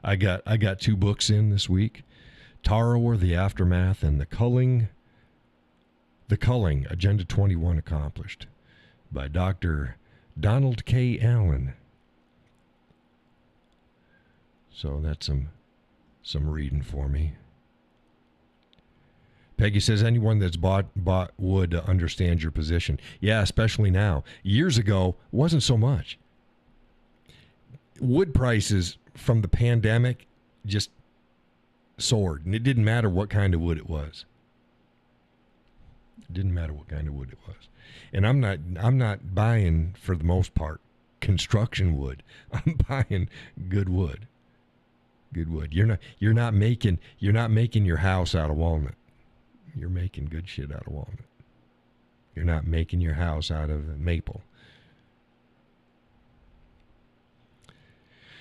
A: I got 2 books in this week. Tarot, The Aftermath, and The Culling, Agenda 21 Accomplished, by Dr. Donald K. Allen. So that's some reading for me. Peggy says, anyone that's bought wood understands your position. Yeah, especially now. Years ago, wasn't so much. Wood prices from the pandemic just soared, and it didn't matter what kind of wood it was. It didn't matter what kind of wood it was. And I'm not buying, for the most part, construction wood. I'm buying good wood. Good wood. You're not making your house out of walnut. You're making good shit out of walnut. You're not making your house out of maple.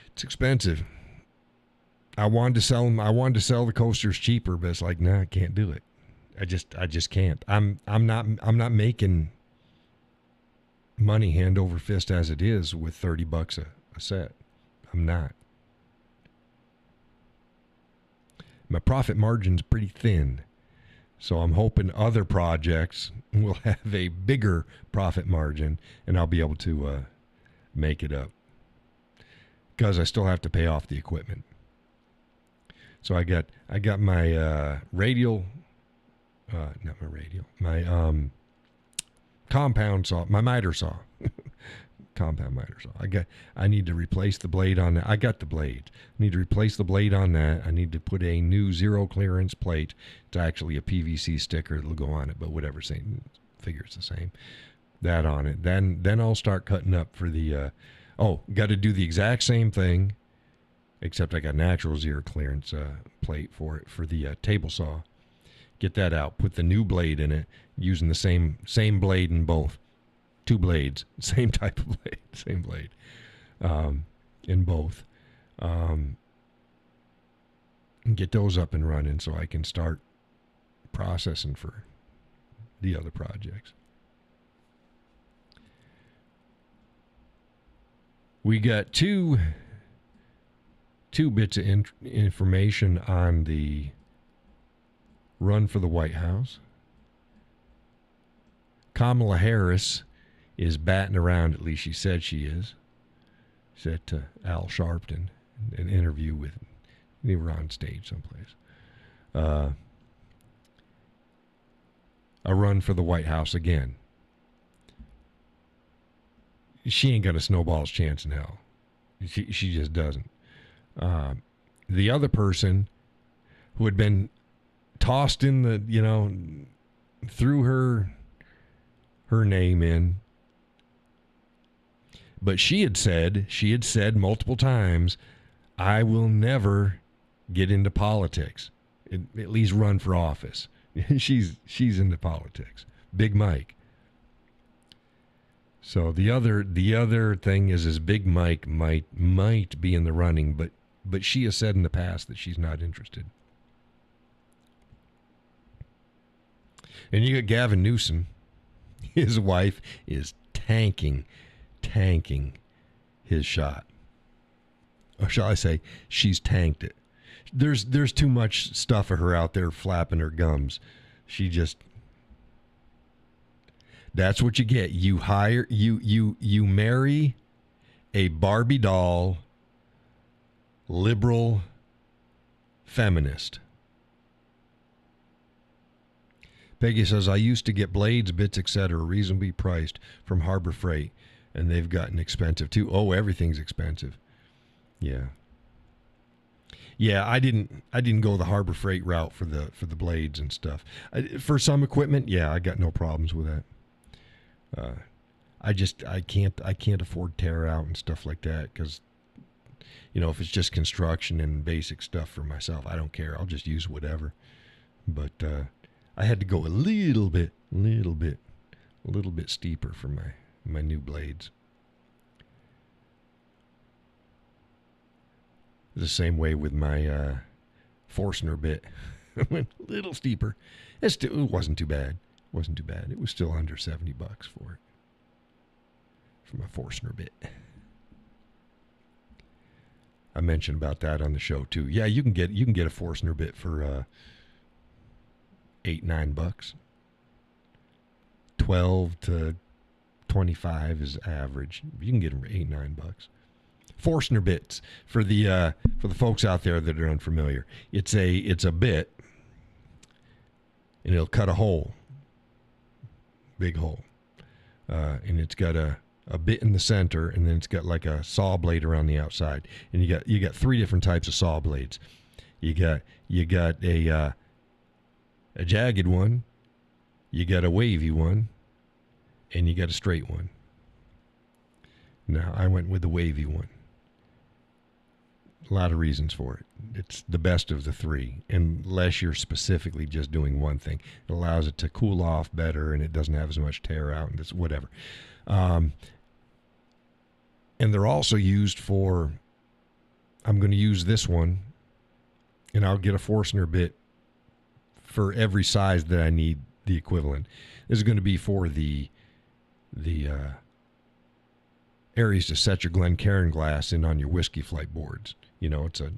A: It's expensive. I wanted to sell them. I wanted to sell the coasters cheaper, but it's like, nah, I can't do it. I just can't. I'm not making money hand over fist as it is with $30 a set. I'm not. My profit margin's pretty thin. So I'm hoping other projects will have a bigger profit margin, and I'll be able to make it up, because I still have to pay off the equipment. So I got my radial, not my radial, my compound saw, my miter saw, compound miter saw. I need to replace the blade on that. I got the blade. I need to replace the blade on that. I need to put a new zero clearance plate. It's actually a PVC sticker that'll go on it, but whatever, same figure, it's the same. That on it. Then I'll start cutting up for the. Got to do the exact same thing, except I got natural zero clearance plate for it for the table saw. Get that out. Put the new blade in it, using the same blade in both. 2 blades, same type of blade, same blade in both. And get those up and running so I can start processing for the other projects. We got two bits of information on the run for the White House. Kamala Harris is batting around, at least she said she is. Said to Al Sharpton, an interview with, they were on stage someplace. A run for the White House again. She ain't got a snowball's chance in hell. She just doesn't. The other person who had been tossed in the, threw her name in, but she had said multiple times, I will never get into politics, at least run for office. She's into politics. Big Mike. So the other thing is Big Mike might be in the running, but but she has said in the past that she's not interested. And you got Gavin Newsom. His wife is tanking his shot. Or shall I say, she's tanked it. There's too much stuff of her out there flapping her gums. She just... That's what you get. You marry a Barbie doll liberal feminist. Peggy says, I used to get blades, bits, etc., reasonably priced from Harbor Freight, and they've gotten expensive too. Oh, everything's expensive. Yeah. Yeah, I didn't go the Harbor Freight route for the blades and stuff. For some equipment, yeah, I got no problems with that. I can't afford tear out and stuff like that because, you know, if it's just construction and basic stuff for myself, I don't care. I'll just use whatever. But I had to go a little bit steeper for my new blades. The same way with my Forstner bit. I went a little steeper. It wasn't too bad. It was still under $70 for it. For my Forstner bit. I mentioned about that on the show too. Yeah, you can get a Forstner bit for $8-9. 12 to 25 is average. You can get them for $8-9. Forstner bits for the folks out there that are unfamiliar. It's a bit, and it'll cut a hole, big hole, and it's got a bit in the center, and then it's got like a saw blade around the outside. And you got three different types of saw blades. You got a jagged one, you got a wavy one, and you got a straight one. Now I went with the wavy one. A lot of reasons for it. It's the best of the three, unless you're specifically just doing one thing. It allows it to cool off better, and it doesn't have as much tear out, and it's whatever. And they're also used for, I'm going to use this one, and I'll get a Forstner bit for every size that I need the equivalent. This is going to be for the areas to set your Glencairn glass in on your whiskey flight boards. You know, it's a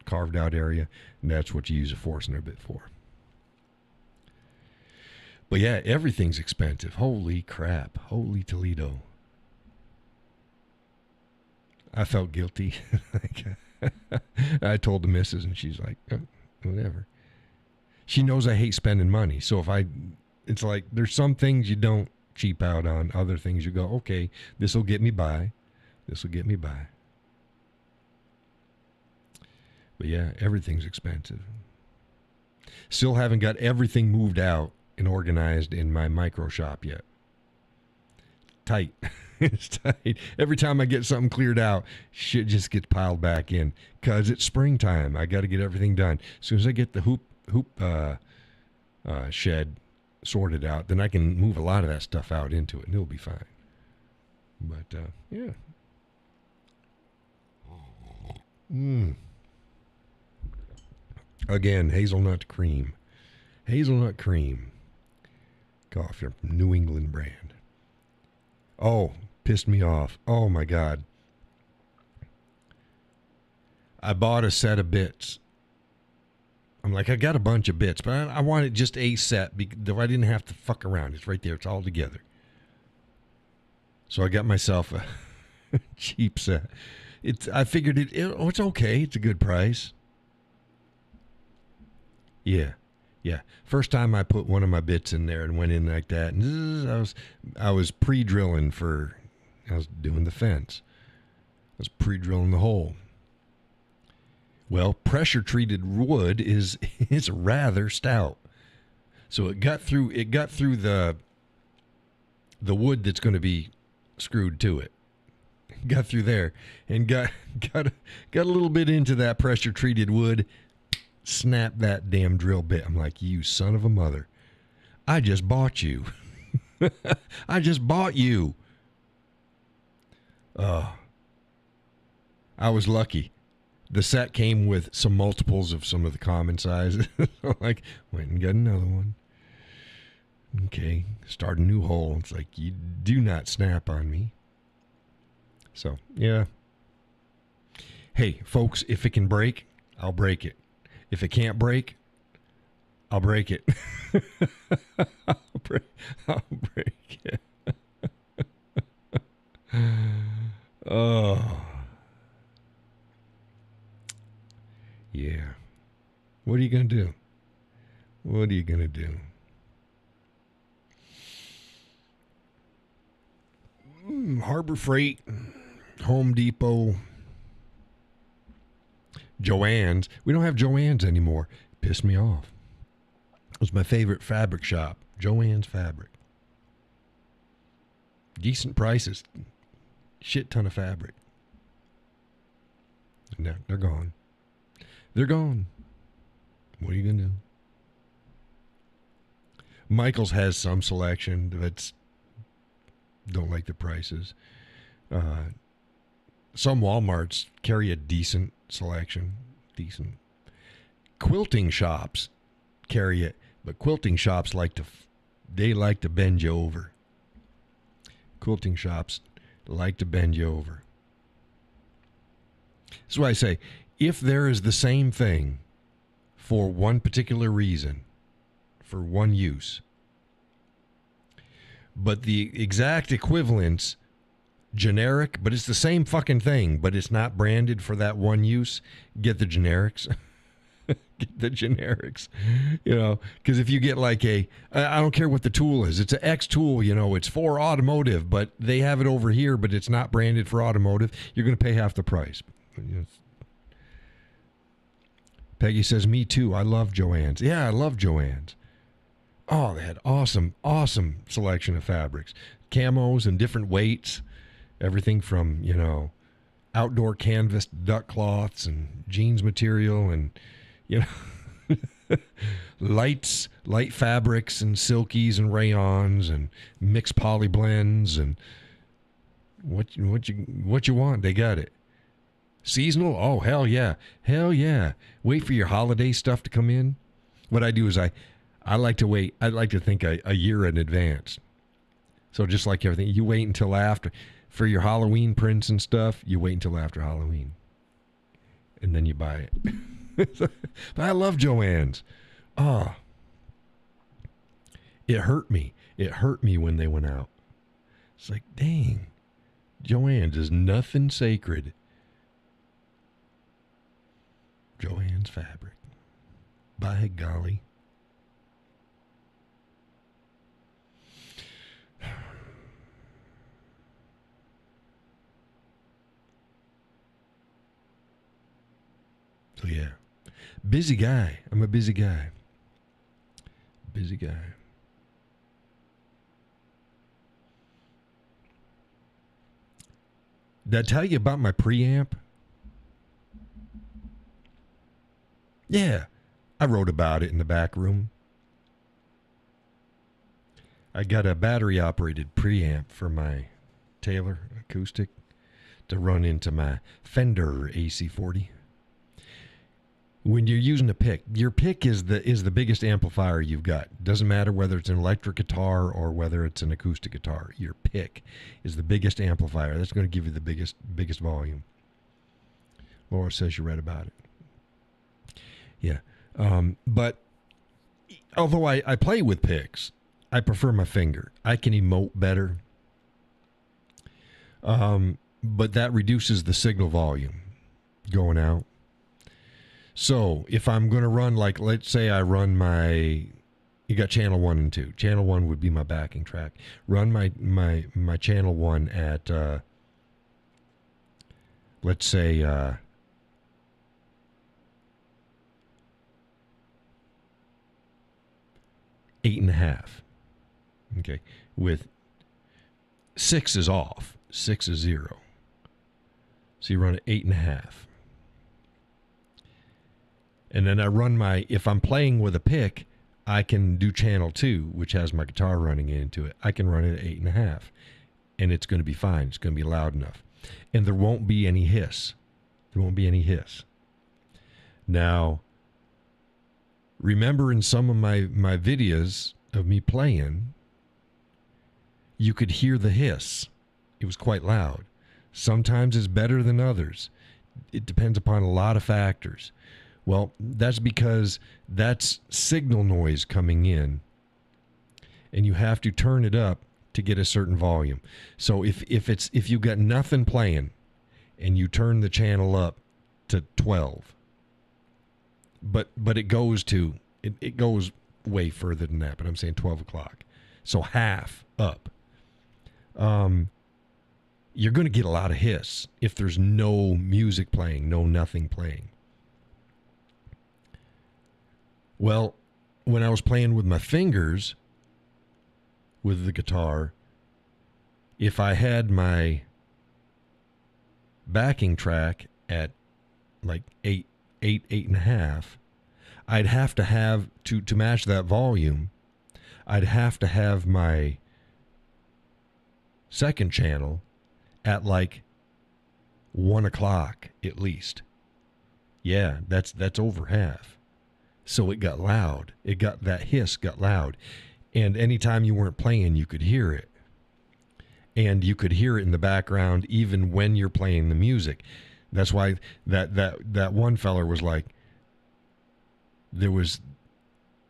A: carved out area, and that's what you use a Forstner bit for. But yeah, everything's expensive. Holy crap. Holy Toledo. I felt guilty. I told the missus, and she's like, whatever. She knows I hate spending money. So it's like there's some things you don't cheap out on. Other things you go, okay, this will get me by. But yeah, everything's expensive. Still haven't got everything moved out and organized in my micro shop yet. Tight. It's tight. Every time I get something cleared out, shit just gets piled back in. Because it's springtime. I got to get everything done. As soon as I get the hoop shed sorted out, then I can move a lot of that stuff out into it, and it'll be fine. But, yeah. Again, hazelnut cream. Hazelnut cream. Coffee from New England brand. Oh, pissed me off. Oh, my God. I bought a set of bits. I'm like, I got a bunch of bits, but I wanted just a set. I didn't have to fuck around. It's right there. It's all together. So I got myself a cheap set. I figured it's okay. It's a good price. Yeah. First time I put one of my bits in there and went in like that, and I was pre-drilling I was doing the fence. I was pre-drilling the hole. Well, pressure-treated wood is rather stout, so it got through the wood that's going to be screwed to it. Got through there and got a little bit into that pressure-treated wood. Snap that damn drill bit. I'm like, you son of a mother. I just bought you. I just bought you. I was lucky. The set came with some multiples of some of the common sizes. Like, went and got another one. Okay, start a new hole. It's like, you do not snap on me. So, yeah. Hey, folks, if it can break, I'll break it. If it can't break, I'll break it. I'll break it. Oh. Yeah. What are you going to do? What are you going to do? Harbor Freight, Home Depot, Joann's. We don't have Joann's anymore. Pissed me off. It was my favorite fabric shop, Joann's Fabric. Decent prices. Shit ton of fabric. No, they're gone. They're gone. What are you going to do? Michael's has some selection, but don't like the prices. Some Walmarts carry a decent selection. Decent. Quilting shops carry it, but quilting shops like to bend you over. Quilting shops like to bend you over. That's why I say, if there is the same thing for one particular reason, for one use, but the exact equivalence, generic, but it's the same fucking thing, but it's not branded for that one use, get the generics. Get the generics, because if you get like I don't care what the tool is, it's an X tool, it's for automotive, but they have it over here, but it's not branded for automotive, you're going to pay half the price. Peggy says, me too, I love Joann's. Yeah, I love Joann's. Oh, they had awesome selection of fabrics, camos and different weights, everything from, outdoor canvas duck cloths and jeans material and, light fabrics and silkies and rayons and mixed poly blends and what you want, they got it. Seasonal? Oh, hell yeah. Wait for your holiday stuff to come in. What I do is I like to wait. I'd like to think a year in advance. So just like everything, you wait until after. For your Halloween prints and stuff, you wait until after Halloween. And then you buy it. But I love Joann's. Oh. It hurt me. It hurt me when they went out. It's like, dang. Joann's is nothing sacred. Joann's Fabric. By golly. So yeah. Busy guy. I'm a busy guy. Busy guy. Did I tell you about my preamp? Yeah. I wrote about it in the back room. I got a battery-operated preamp for my Taylor acoustic to run into my Fender AC40. When you're using a pick, your pick is the biggest amplifier you've got. Doesn't matter whether it's an electric guitar or whether it's an acoustic guitar. Your pick is the biggest amplifier. That's going to give you the biggest volume. Laura says you read about it. Yeah. But although I play with picks, I prefer my finger. I can emote better. But that reduces the signal volume going out. So if I'm going to run, like, let's say I run you got channel 1 and 2. Channel 1 would be my backing track. Run my channel 1 at, let's say, 8.5. Okay. With 6 is off. 6 is 0. So you run at 8.5. And then I run if I'm playing with a pick, I can do channel 2, which has my guitar running into it. I can run it at 8.5. And it's going to be fine. It's going to be loud enough. And there won't be any hiss. There won't be any hiss. Now, remember in some of my videos of me playing, you could hear the hiss. It was quite loud. Sometimes it's better than others. It depends upon a lot of factors. Well, that's because that's signal noise coming in, and you have to turn it up to get a certain volume. So if you got nothing playing and you turn the channel up to 12, but it goes way further than that, but I'm saying 12 o'clock. So half up. You're going to get a lot of hiss if there's no music playing, nothing playing. Well, when I was playing with my fingers with the guitar, if I had my backing track at like 8.5, I'd have to match that volume, I'd have to have my second channel at like 1 o'clock at least. Yeah, that's over half. So it got loud. That hiss got loud. And anytime you weren't playing, you could hear it. And you could hear it in the background even when you're playing the music. That's why that one feller was like, there was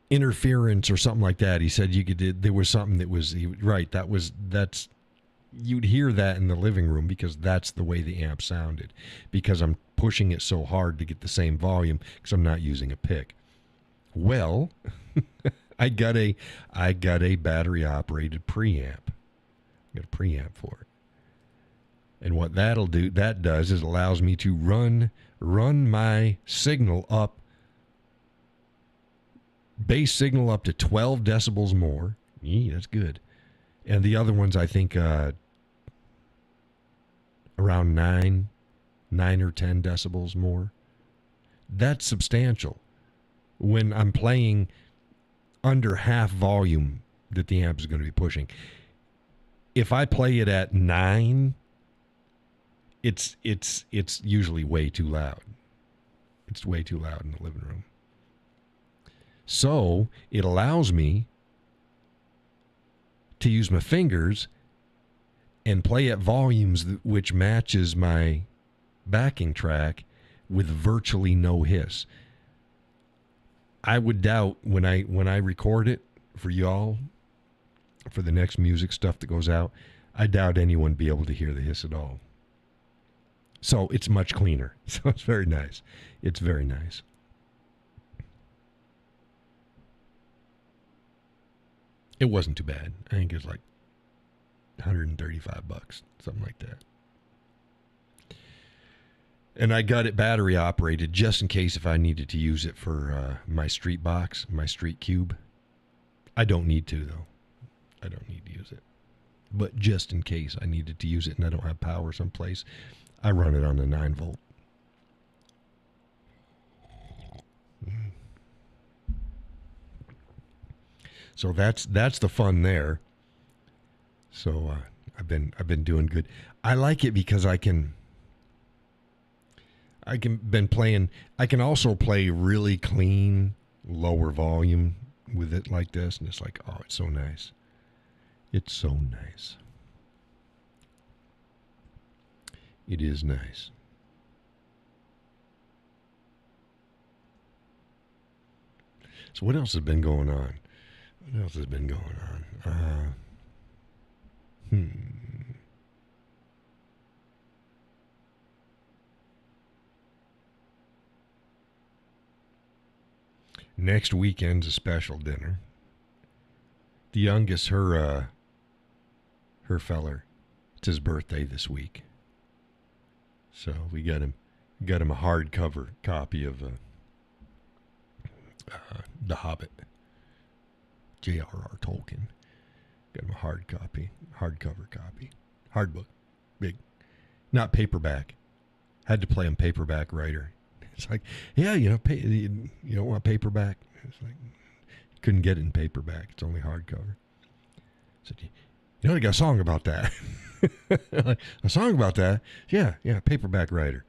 A: interference or something like that. He said there was something that was right. That's you'd hear that in the living room because that's the way the amp sounded, because I'm pushing it so hard to get the same volume because I'm not using a pick. Well, I got a battery operated preamp. I got a preamp for it. And what that does is allows me to run my signal up, bass signal up to 12 decibels more. That's good. And the other ones, I think, around 9 or 10 decibels more. That's substantial when I'm playing under half volume that the amp is going to be pushing. If I play it at 9, it's usually way too loud. It's way too loud in the living room. So it allows me to use my fingers and play at volumes which matches my backing track with virtually no hiss. I would doubt when I record it for y'all, for the next music stuff that goes out, I doubt anyone be able to hear the hiss at all. So it's much cleaner. So it's very nice. It's very nice. It wasn't too bad. I think it was like $135, something like that. And I got it battery operated just in case if I needed to use it for my street box, my street cube. I don't need to, though. I don't need to use it. But just in case I needed to use it and I don't have power someplace, I run it on a 9-volt. So that's the fun there. So I've been doing good. I like it because I can also play really clean, lower volume with it like this, and it's like, oh, it's so nice. It's so nice. It is nice. So what else has been going on? What else has been going on? Next weekend's a special dinner. The youngest, her feller, it's his birthday this week. So we got him a hardcover copy of The Hobbit. J.R.R. Tolkien. Got him a hardcover copy. Hard book. Big. Not paperback. Had to play him paperback writer. It's like, yeah, you don't want paperback. It's like, couldn't get it in paperback. It's only hardcover. So, they got a song about that. Like, a song about that? Yeah, paperback writer.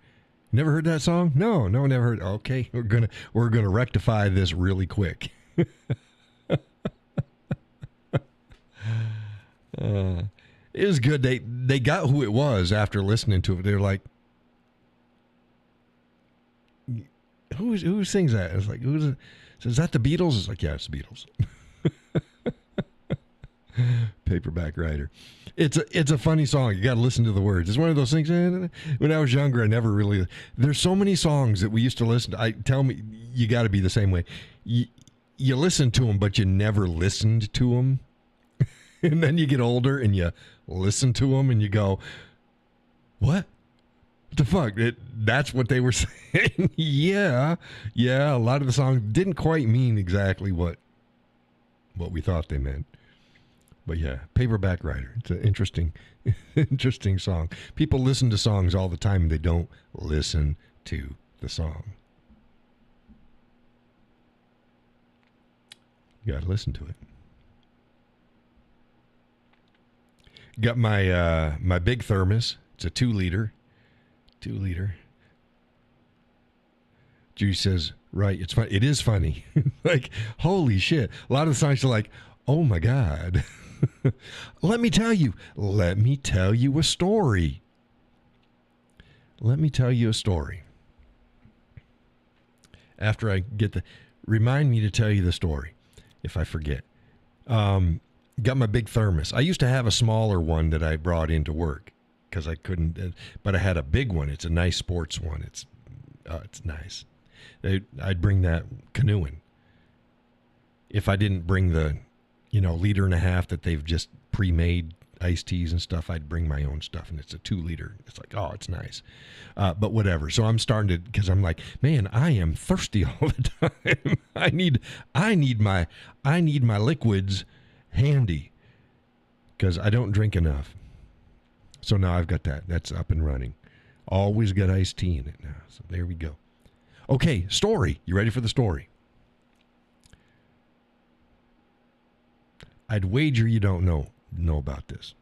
A: Never heard that song? No, never heard. Okay, we're gonna rectify this really quick. It was good. They got who it was after listening to it. They're like, who sings that? It's like, who's it? So is that the Beatles? It's like, yeah, it's the Beatles. Paperback Writer. It's a funny song. You got to listen to the words. It's one of those things. When I was younger, I never really. There's so many songs that we used to listen to. Tell me, you got to be the same way. You listen to them, but you never listened to them. And then you get older and you listen to them and you go, what? What the fuck? That's what they were saying. Yeah. A lot of the songs didn't quite mean exactly what we thought they meant. But yeah, Paperback Writer. It's an interesting song. People listen to songs all the time and they don't listen to the song. You got to listen to it. Got my big thermos. It's a 2-liter. 2-liter. Judy says, right, it's fun. It is funny. Like, holy shit. A lot of the songs are like, oh my God. Let me tell you a story. Let me tell you a story. After I get remind me to tell you the story if I forget. Got my big thermos. I used to have a smaller one that I brought into work because I couldn't, but I had a big one. It's a nice sports one. It's nice. I'd bring that canoeing. If I didn't bring the, 1.5 liters that they've just pre-made iced teas and stuff, I'd bring my own stuff, and it's a 2-liter. It's like, oh, it's nice. But whatever. So I'm starting to, because I'm like, man, I am thirsty all the time. I need my liquids handy because I don't drink enough. So now I've got that. That's up and running. Always got iced tea in it now. So there we go. Okay, story. You ready for the story? I'd wager you don't know about this.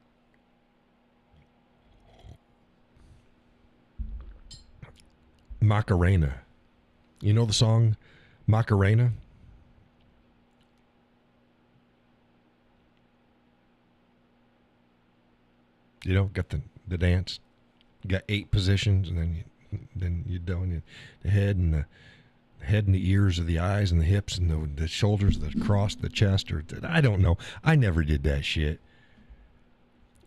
A: Macarena. You know the song Macarena? Got the dance. You got 8 positions, and then you're doing the head and the ears, or the eyes and the hips and the shoulders, the cross, the chest, or I don't know. I never did that shit.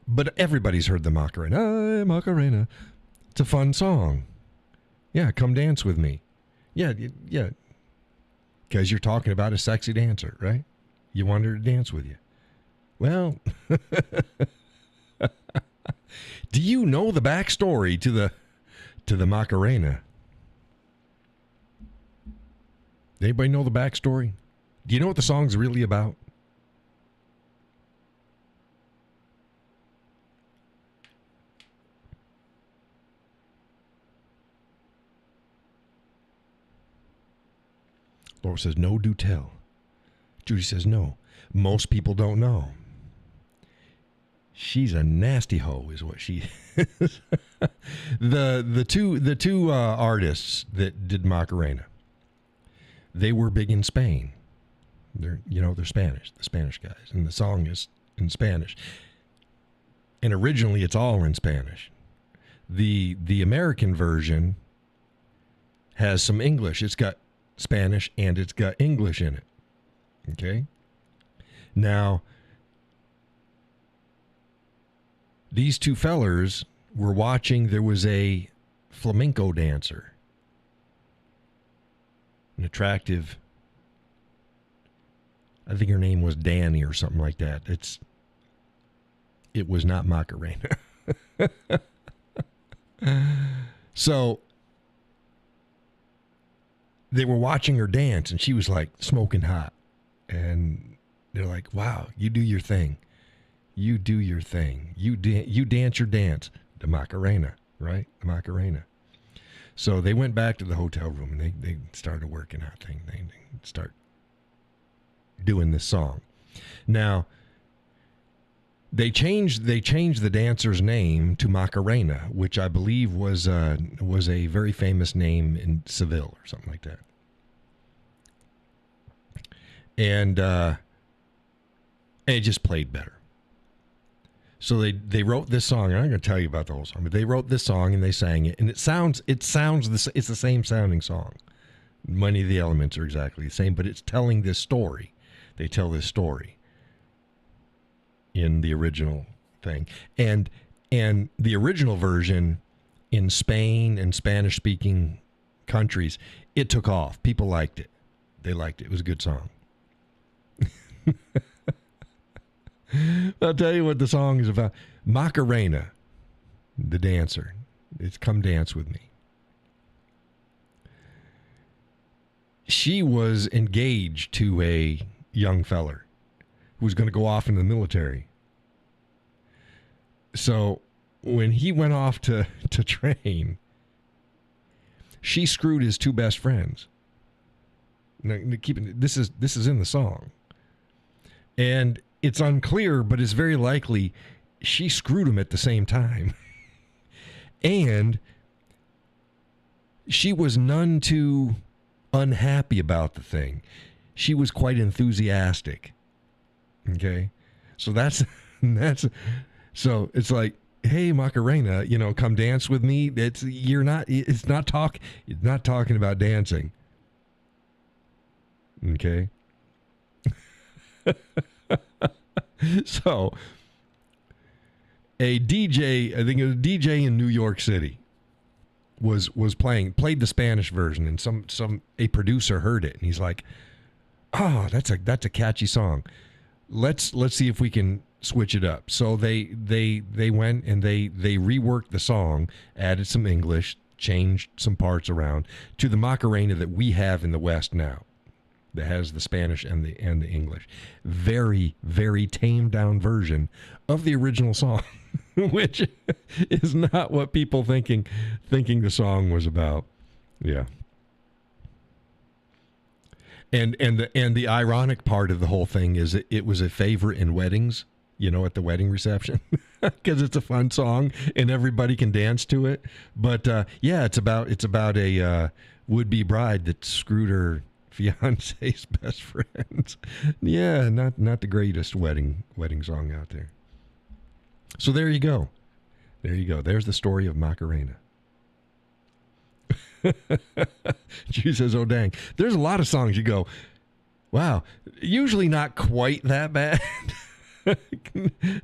A: But everybody's heard the Macarena. Macarena. It's a fun song. Yeah, come dance with me. Yeah. Because you're talking about a sexy dancer, right? You want her to dance with you. Well, do you know the backstory to the Macarena? Anybody know the backstory? Do you know what the song's really about? Laura says, no, do tell. Judy says, no. Most people don't know. She's a nasty hoe, is what she is. the two artists that did Macarena, they were big in Spain. They're Spanish, the Spanish guys, and the song is in Spanish. And originally, it's all in Spanish. The American version has some English. It's got Spanish and it's got English in it. Okay? Now, these two fellers were watching. There was a flamenco dancer, an attractive, I think her name was Danny or something like that. It was not Macarena. So they were watching her dance, and she was like smoking hot. And they're like, wow, you do your thing. You do your thing. You dance your dance. The Macarena, right? The Macarena. So they went back to the hotel room, and they started working out thing. They start doing this song. Now, They changed the dancer's name to Macarena, which I believe was a very famous name in Seville or something like that. And it just played better. So they wrote this song. I'm not going to tell you about the whole song, but they wrote this song and they sang it, and it's the same sounding song. Many of the elements are exactly the same, but it's telling this story. They tell this story in the original thing, and the original version in Spain and Spanish-speaking countries, it took off. People liked it. They liked it. It was a good song. I'll tell you what the song is about. Macarena, the dancer. It's Come Dance With Me. She was engaged to a young feller who was going to go off in the military. So when he went off to train, she screwed his two best friends. Now, this is in the song. And it's unclear, but it's very likely she screwed him at the same time. And she was none too unhappy about the thing. She was quite enthusiastic. Okay? So that's so it's like, hey Macarena, come dance with me. It's not talking about dancing. Okay? So a DJ, I think it was a DJ in New York City, played the Spanish version, and a producer heard it, and he's like, "Oh, that's a catchy song. Let's see if we can switch it up." So they went and they reworked the song, added some English, changed some parts around to the Macarena that we have in the West now, that has the Spanish and the English. Very, very tamed down version of the original song, which is not what people thinking the song was about. Yeah. And the ironic part of the whole thing is it was a favorite in weddings, at the wedding reception, because it's a fun song and everybody can dance to it. But yeah, it's about a would-be bride that screwed her fiance's best friends. Yeah, not the greatest wedding song out there. So there you go. There's the story of Macarena. She says, "Oh dang." There's a lot of songs you go, wow, usually not quite that bad.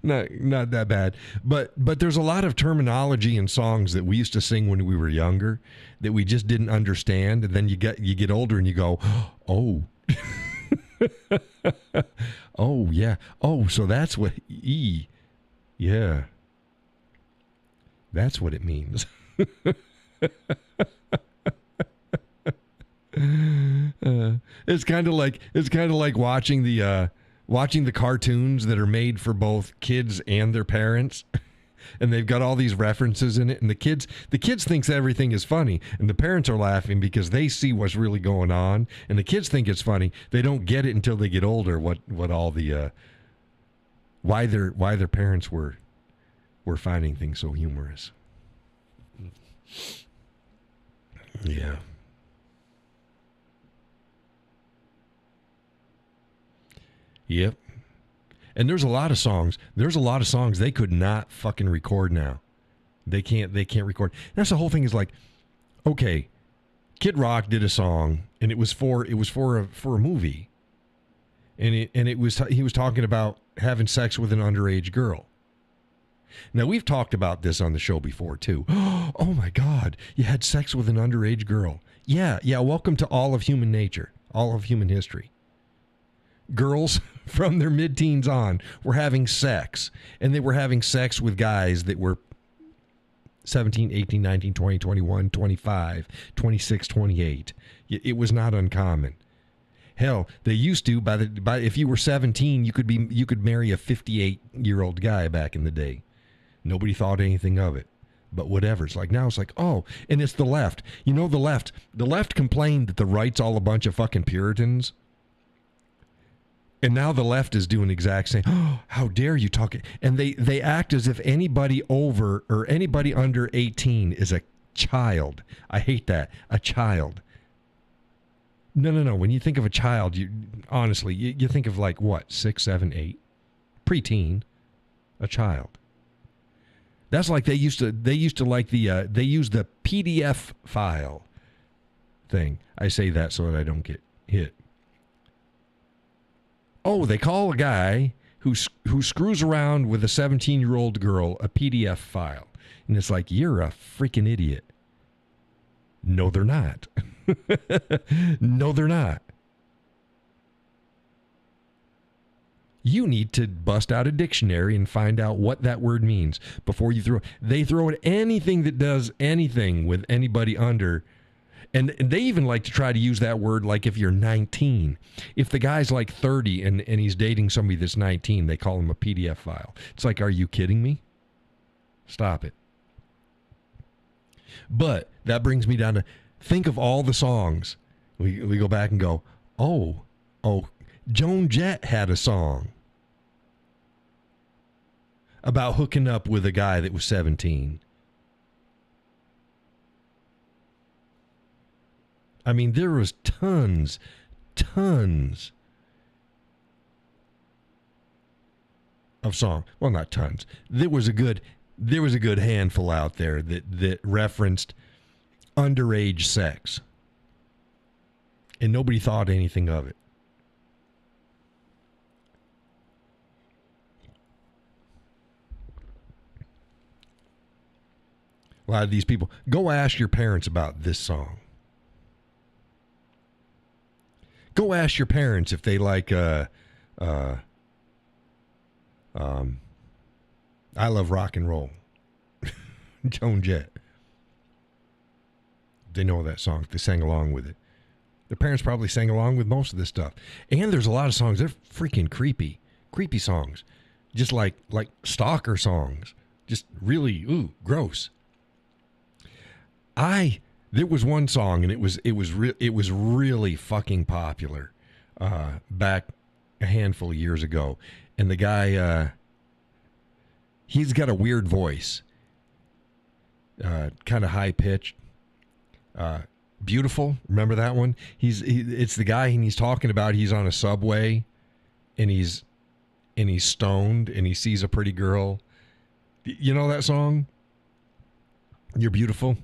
A: not that bad. But there's a lot of terminology in songs that we used to sing when we were younger that we just didn't understand, and then you get older and you go, "Oh." Oh yeah. Oh, so that's what yeah. That's what it means. It's kind of like watching the cartoons that are made for both kids and their parents, and they've got all these references in it, and the kids thinks everything is funny, and the parents are laughing because they see what's really going on, and the kids think it's funny. They don't get it until they get older what all the why their parents were finding things so humorous. Yeah. Yep. And there's a lot of songs they could not fucking record now. They can't record. That's the whole thing, is like, okay, Kid Rock did a song and it was for a movie. And he was talking about having sex with an underage girl. Now, we've talked about this on the show before too. Oh my God, you had sex with an underage girl. Yeah, welcome to all of human nature, all of human history. Girls from their mid-teens on were having sex, and they were having sex with guys that were 17, 18, 19, 20, 21, 25, 26, 28. It was not uncommon. Hell, they used to, if you were 17, you could marry a 58-year-old guy back in the day. Nobody thought anything of it. But whatever. It's like, now it's like, oh, and it's the left. The left complained that the right's all a bunch of fucking Puritans. And now the left is doing the exact same. Oh, how dare you talk? And they act as if anybody over or anybody under 18 is a child. I hate that. A child. No. When you think of a child, honestly, you think of like what? 6, 7, 8? Preteen. A child. That's like they used to like they use the PDF file thing. I say that so that I don't get hit. Oh, they call a guy who screws around with a 17-year-old girl a PDF file. And it's like, you're a freaking idiot. No, they're not. No, they're not. You need to bust out a dictionary and find out what that word means before you throw it. They throw at anything that does anything with anybody under. And they even like to try to use that word like if you're 19. If the guy's like 30 and he's dating somebody that's 19, they call him a PDF file. It's like, are you kidding me? Stop it. But that brings me down to think of all the songs. We go back and go, oh, Joan Jett had a song about hooking up with a guy that was 17. I mean, there was tons of songs. Well, not tons. There was a good handful out there that referenced underage sex. And nobody thought anything of it. A lot of these people, go ask your parents about this song. Go ask your parents if they like I Love Rock and Roll. Joan Jett. They know that song. They sang along with it. Their parents probably sang along with most of this stuff. And there's a lot of songs. They're freaking creepy. Creepy songs. Just like stalker songs. Just really, gross. There was one song, and it was really fucking popular back a handful of years ago. And the guy, he's got a weird voice, kind of high pitched. Beautiful, remember that one? It's the guy, and he's talking about he's on a subway, and he's stoned, and he sees a pretty girl. You know that song? You're Beautiful.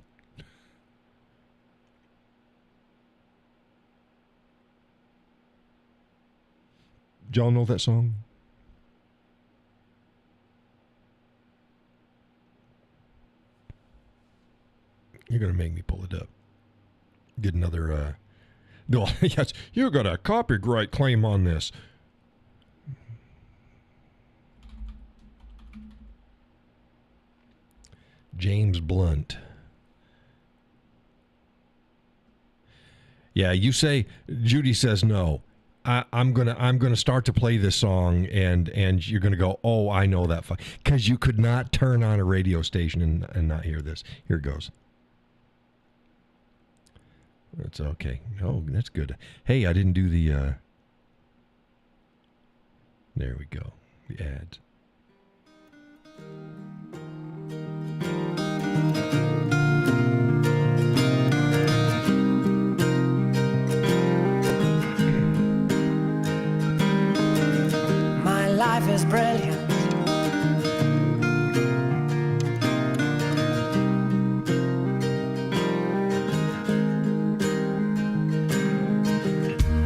A: Do y'all know that song? You're going to make me pull it up. Get another, no, yes, you got a copyright claim on this. James Blunt. Yeah, you say, Judy says no. I'm gonna start to play this song, and you're gonna go, oh, I know that, because you could not turn on a radio station and not hear this. Here it goes. That's okay. Oh, that's good. Hey, I didn't do the. There we go. The ads.
B: Life is brilliant.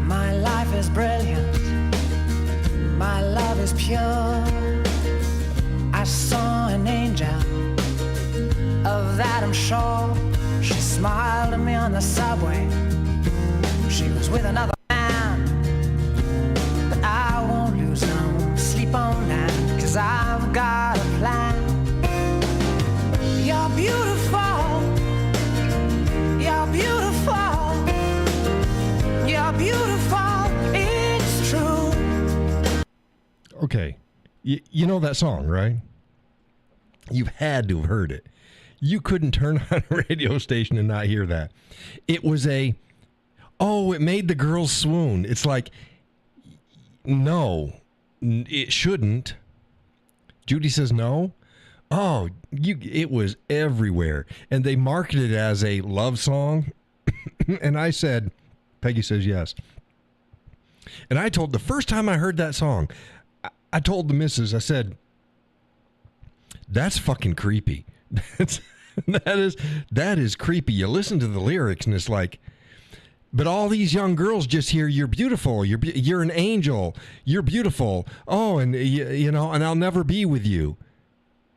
B: My life is brilliant. My love is pure. I saw an angel, of that I'm sure. She smiled at me on the subway. She was with another man, but I won't lose no sleep on that, 'cause I've got a plan. You're beautiful. You're beautiful. You're beautiful. It's true.
A: Okay. You know that song, right? You've had to have heard it. You couldn't turn on a radio station and not hear that. It was it made the girls swoon. It's like, No, it shouldn't. Judy says no. Oh, it was everywhere. And they marketed it as a love song. And I said, Peggy says yes. And I told, the first time I heard that song, I told the missus, I said, that's fucking creepy. That is creepy. You listen to the lyrics and it's like, but all these young girls just hear, you're beautiful, you're an angel, you're beautiful. Oh, and you know, and I'll never be with you.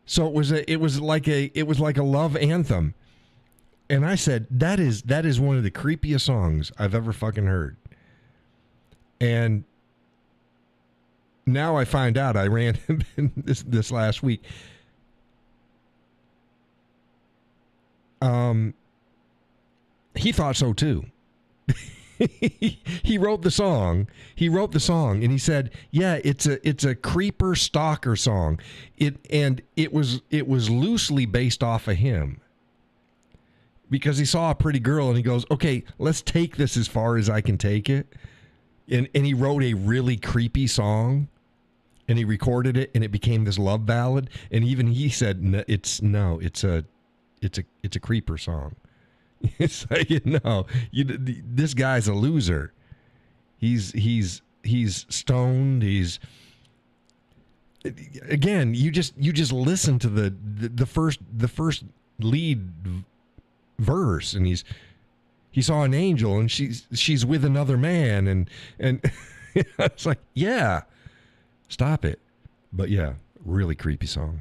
A: So it was like a love anthem. And I said, that is one of the creepiest songs I've ever fucking heard. And now I find out, I ran this last week. He thought so too. He wrote the song. And he said, "Yeah, it's a creeper stalker song." It was loosely based off of him. Because he saw a pretty girl and he goes, "Okay, let's take this as far as I can take it." And he wrote a really creepy song. And he recorded it, and it became this love ballad. And even he said, it's a creeper song. It's like, this guy's a loser. He's stoned. He's, again, you just listen to the first lead verse, and he saw an angel, and she's with another man, and it's like, yeah. Stop it. But yeah, really creepy song.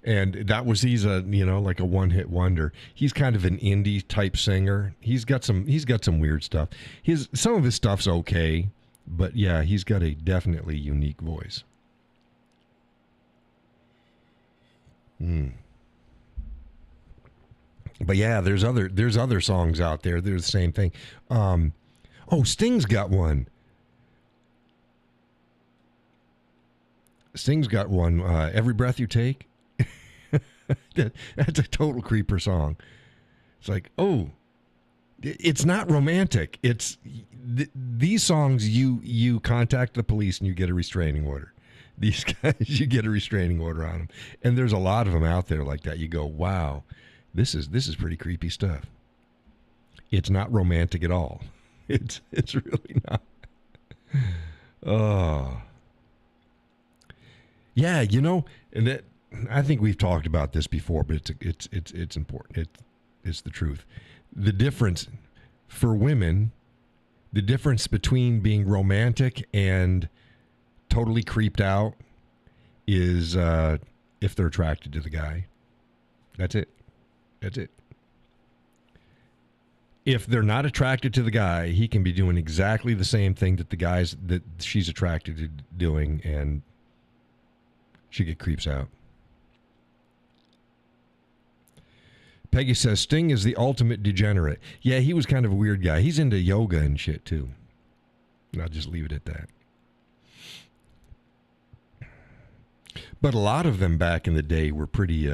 A: And that was, he's like a one-hit wonder. He's kind of an indie type singer. He's got some weird stuff. Some of his stuff's okay, but yeah, he's got a definitely unique voice. But yeah, there's other songs out there. They're the same thing. Sting's got one. Sting's got one, Every Breath You Take. That's a total creeper song. It's like, it's not romantic. It's these songs, you contact the police and you get a restraining order. These guys, you get a restraining order on them. And there's a lot of them out there like that. You go, wow, this is pretty creepy stuff. It's not romantic at all. It's really not. Oh. Yeah, and that, I think we've talked about this before, but it's important. It's the truth. The difference for women, the difference between being romantic and totally creeped out is if they're attracted to the guy. That's it. If they're not attracted to the guy, he can be doing exactly the same thing that she's attracted to doing, and she get creeps out. Peggy says, Sting is the ultimate degenerate. Yeah, he was kind of a weird guy. He's into yoga and shit, too. And I'll just leave it at that. But a lot of them back in the day were pretty...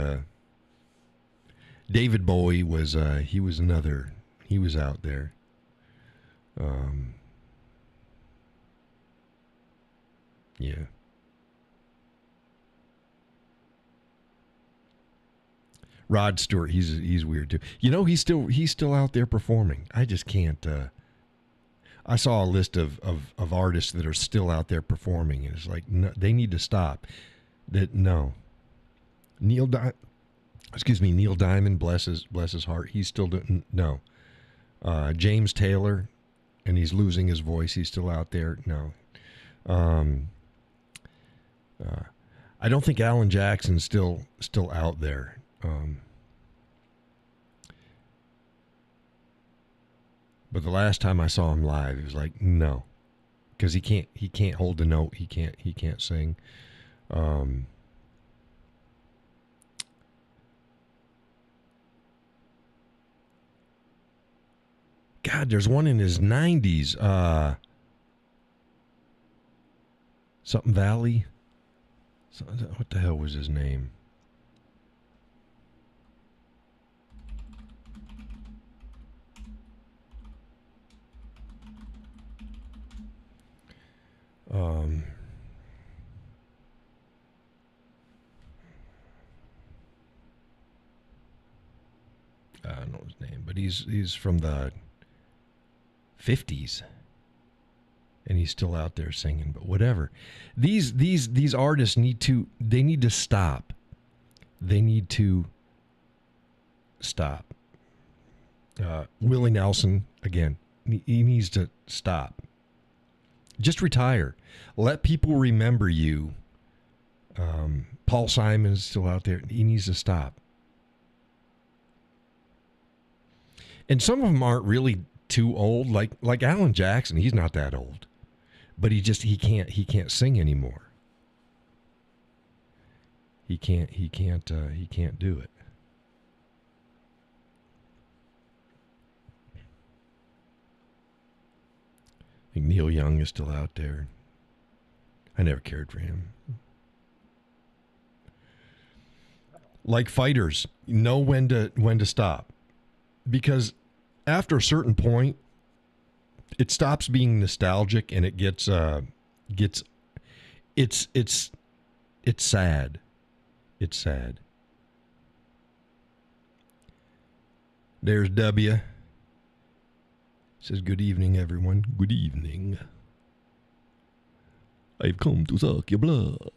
A: David Bowie was... he was out there. Yeah. Rod Stewart, he's weird too. He's still out there performing. I just can't. I saw a list of artists that are still out there performing, and it's like, no, they need to stop. No. Neil Diamond, bless his heart, he's still doing. No. James Taylor, and he's losing his voice. He's still out there. No. I don't think Alan Jackson's still out there. But the last time I saw him live, it was like, no, because he can't hold a note. He can't sing. God, there's one in his 90s. Something Valley. What the hell was his name? know his name, but he's from the 50s. And he's still out there singing, but whatever. These artists need to stop. They need to stop. Willie Nelson, again, he needs to stop. Just retire. Let people remember you. Paul Simon is still out there. He needs to stop. And some of them aren't really too old, like Alan Jackson. He's not that old. But he can't sing anymore. He can't do it. I think Neil Young is still out there. I never cared for him. Like fighters, know when to stop. Because after a certain point, it stops being nostalgic and it gets it's sad. It's sad. There's W. Says, good evening, everyone. Good evening. I've come to suck your blood.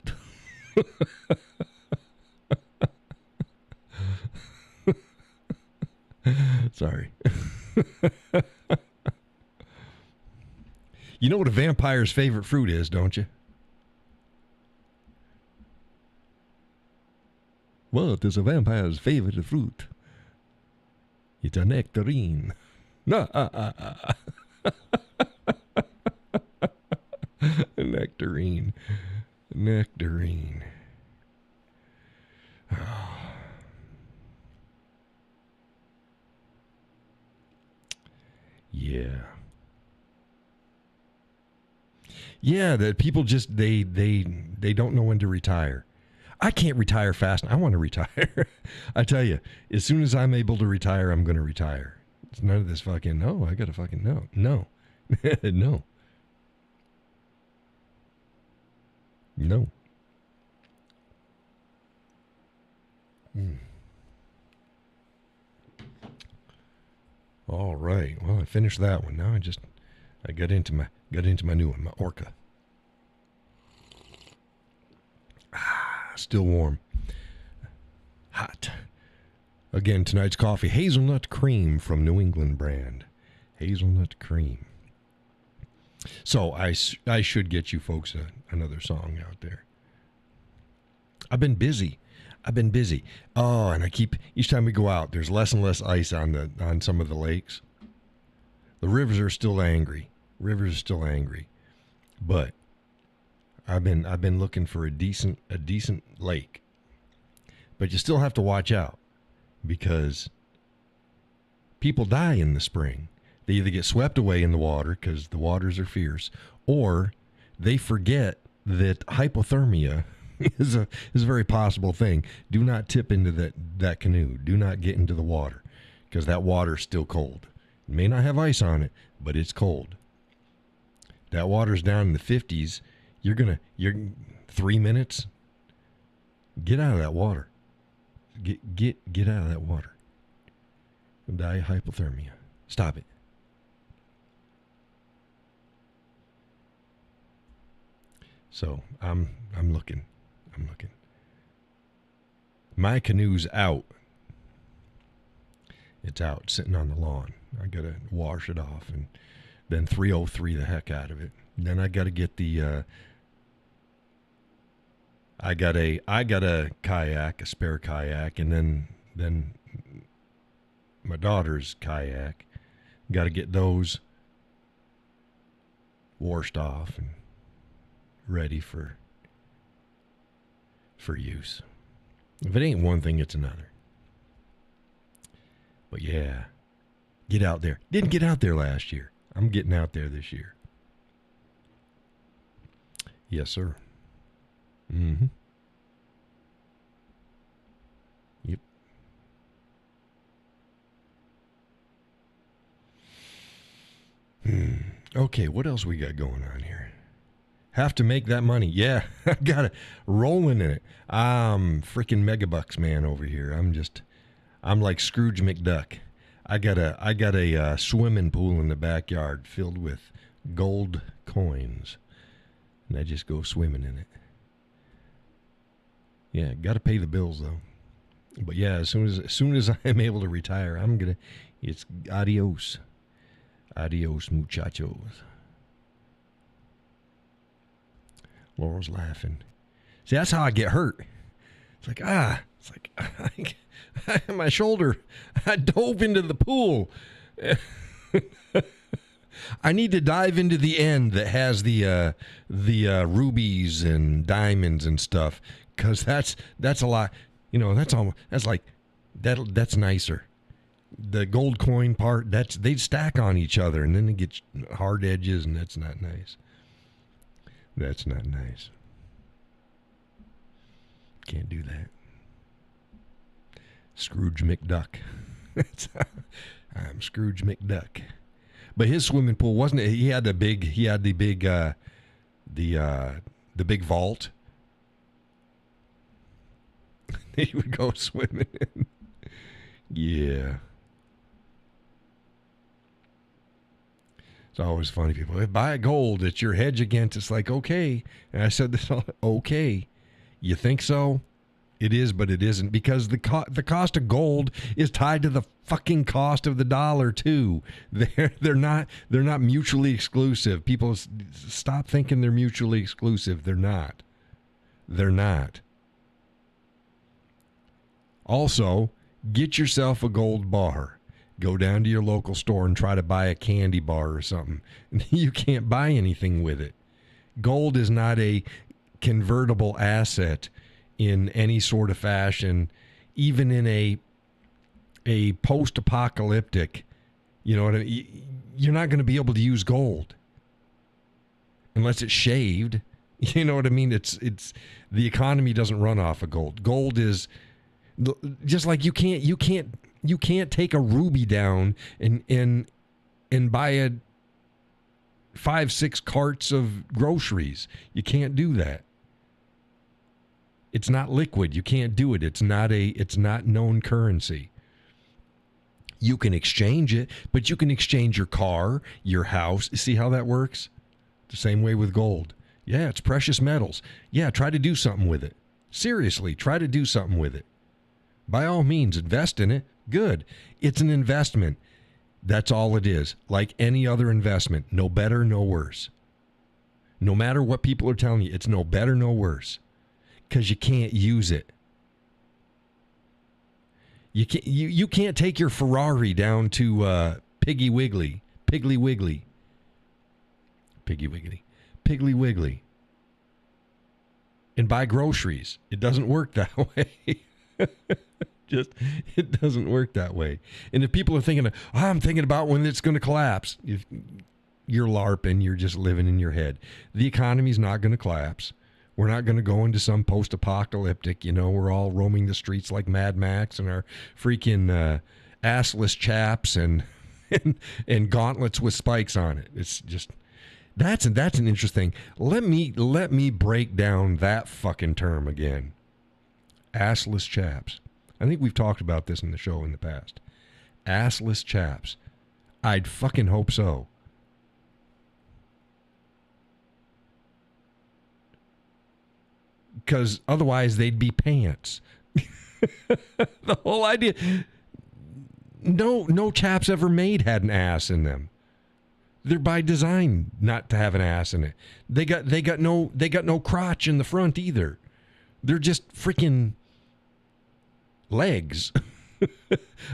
A: Sorry. You know what a vampire's favorite fruit is, don't you? What is a vampire's favorite fruit? It's a nectarine. Nectarine. Nectarine. Oh. Yeah. Yeah, that people just they don't know when to retire. I can't retire fast. I want to retire. I tell you, as soon as I'm able to retire, I'm going to retire. It's none of this fucking no. I got to fucking no. No. No. All right. Well, I finished that one. Now I got into my new one, my Orca. Still warm. Hot. Again, tonight's coffee, hazelnut cream from New England brand. Hazelnut cream. So I should get you folks another song out there. I've been busy. Oh, and each time we go out, there's less and less ice on some of the lakes. The rivers are still angry. But I've been looking for a decent lake. But you still have to watch out because people die in the spring. They either get swept away in the water because the waters are fierce, or they forget that hypothermia is a very possible thing. Do not tip into that canoe. Do not get into the water because that water's still cold. It may not have ice on it, but it's cold. That water's down in the 50s. You're 3 minutes. Get out of that water. Get out of that water. You'll die of hypothermia. Stop it. So I'm looking. My canoe's out. It's out, sitting on the lawn. I gotta wash it off and then 303 the heck out of it. Then I gotta get the. I got a kayak, a spare kayak, and then my daughter's kayak. Got to get those washed off and ready for use. If it ain't one thing, it's another. But yeah, get out there. Didn't get out there last year. I'm getting out there this year. Yes, sir. Mm-hmm. Yep. Okay, what else we got going on here? Have to make that money. Yeah, I got it rolling in it. I'm freaking megabucks man over here. I'm like Scrooge McDuck. I got a swimming pool in the backyard filled with gold coins, and I just go swimming in it. Yeah, got to pay the bills though. But yeah, as soon as I am able to retire, it's adios, muchachos. Laurel's laughing. See, that's how I get hurt. It's like my shoulder. I dove into the pool. I need to dive into the end that has the rubies and diamonds and stuff, because that's a lot. That's nicer. The gold coin part, they stack on each other, and then it gets hard edges, and that's not nice. That's not nice. Can't do that. Scrooge McDuck. I'm Scrooge McDuck. But his swimming pool wasn't it? He had the big vault. He would go swimming in. Yeah. It's always funny. People, if buy gold, it's your hedge against. It's like, okay. And I said this all, okay. You think so? It is, but it isn't, because the cost of gold is tied to the fucking cost of the dollar too. They're not mutually exclusive. People stop thinking they're mutually exclusive. They're not. They're not. Also, get yourself a gold bar. Go down to your local store and try to buy a candy bar or something. You can't buy anything with it. Gold is not a convertible asset in any sort of fashion, even in a post-apocalyptic, you know what I mean? You're not going to be able to use gold unless it's shaved. You know what I mean? It's the economy doesn't run off of gold. Gold is just like you can't take a ruby down and buy a 5-6 carts of groceries. You can't do that. It's not liquid. You can't do it. It's not known currency. You can exchange it, but you can exchange your car, your house. See how that works? The same way with gold. Yeah, it's precious metals. Yeah, try to do something with it. Seriously, try to do something with it. By all means, invest in it. Good. It's an investment. That's all it is. Like any other investment. No better, no worse. No matter what people are telling you, it's no better, no worse. Because you can't use it. You can't take your Ferrari down to Piggly Wiggly, and buy groceries. It doesn't work that way. It doesn't work that way. And if people are thinking, I'm thinking about when it's going to collapse, you're LARPing. You're just living in your head. The economy's not going to collapse. We're not going to go into some post-apocalyptic, we're all roaming the streets like Mad Max and our freaking assless chaps and gauntlets with spikes on it. It's just, that's an interesting. Let me break down that fucking term again. Assless chaps. I think we've talked about this in the show in the past. Assless chaps. I'd fucking hope so. Because otherwise they'd be pants. The whole idea. No chaps ever made had an ass in them. They're by design not to have an ass in it. They got no crotch in the front either. They're just freaking legs.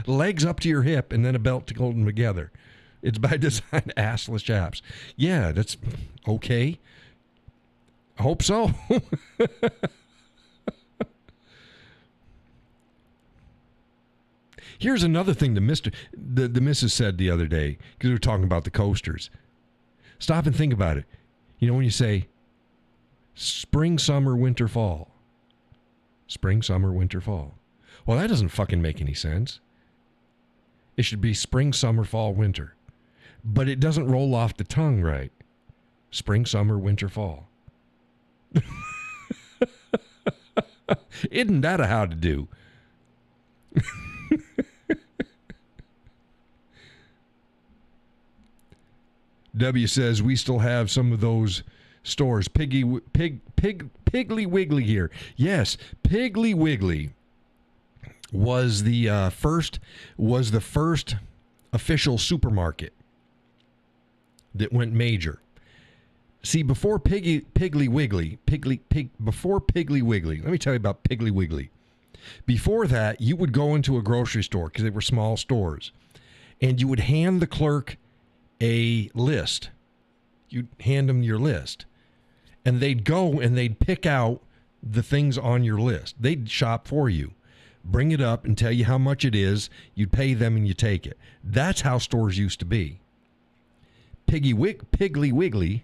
A: Legs up to your hip and then a belt to hold them together. It's by design assless chaps. Yeah, that's okay. I hope so. Here's another thing the missus said the other day, because we were talking about the coasters. Stop and think about it. When you say spring, summer, winter, fall. Spring, summer, winter, fall. Well, that doesn't fucking make any sense. It should be spring, summer, fall, winter. But it doesn't roll off the tongue right. Spring, summer, winter, fall. Isn't that a how to do? W says we still have some of those stores. Piggly Wiggly here. Yes, Piggly Wiggly was the first official supermarket that went major. See, before Piggly Wiggly, let me tell you about Piggly Wiggly. Before that, you would go into a grocery store because they were small stores, and you would hand the clerk a list. You'd hand them your list, and they'd go and they'd pick out the things on your list. They'd shop for you, bring it up and tell you how much it is. You'd pay them and you take it. That's how stores used to be. Piggly Wiggly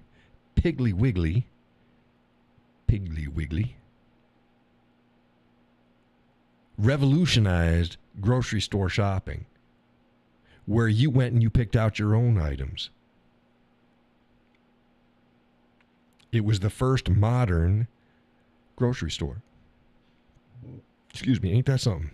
A: revolutionized grocery store shopping, where you went and you picked out your own items. It was the first modern grocery store. Excuse me, ain't that something?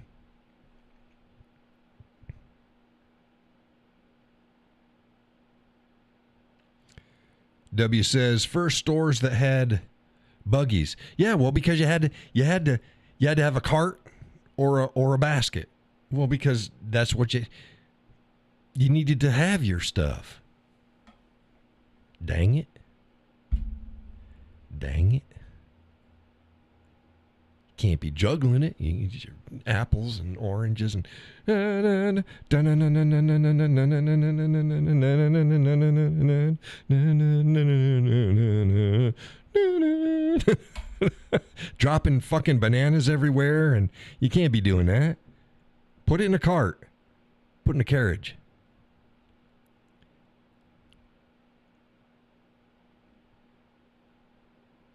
A: W says first stores that had buggies. Yeah, well, because you had to have a cart or a basket. Well, because that's what you needed to have your stuff. Dang it. Can't be juggling it. You get your apples and oranges and dropping fucking bananas everywhere, and you can't be doing that. Put it in a cart. Put it in a carriage.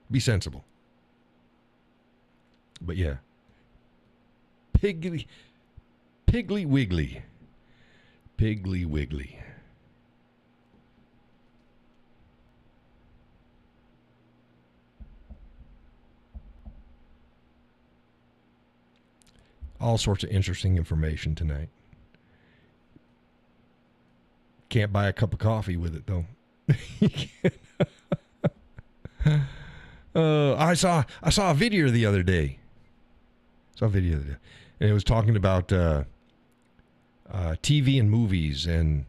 A: Be sensible. But yeah. Piggly Wiggly. All sorts of interesting information tonight. Can't buy a cup of coffee with it, though. I saw a video the other day. And it was talking about TV and movies, and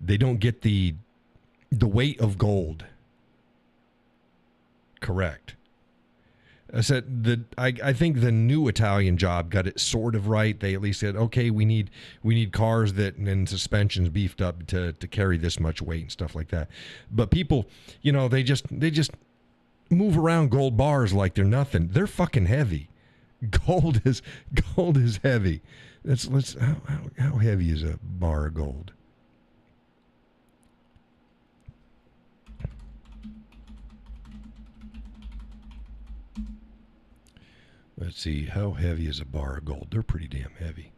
A: they don't get the weight of gold correct. I said I think the new Italian job got it sort of right. They at least said, okay, we need cars and suspensions beefed up to carry this much weight and stuff like that. But people, they just move around gold bars like they're nothing. They're fucking heavy. Gold is heavy. How heavy is a bar of gold? Let's see, how heavy is a bar of gold? They're pretty damn heavy.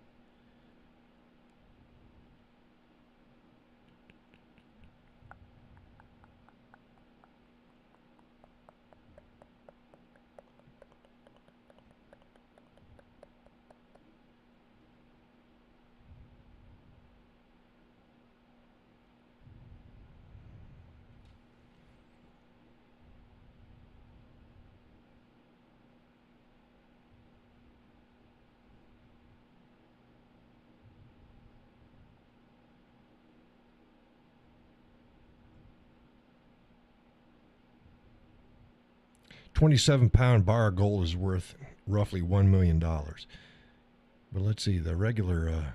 A: $27-pound bar of gold is worth roughly $1 million. But let's see, the regular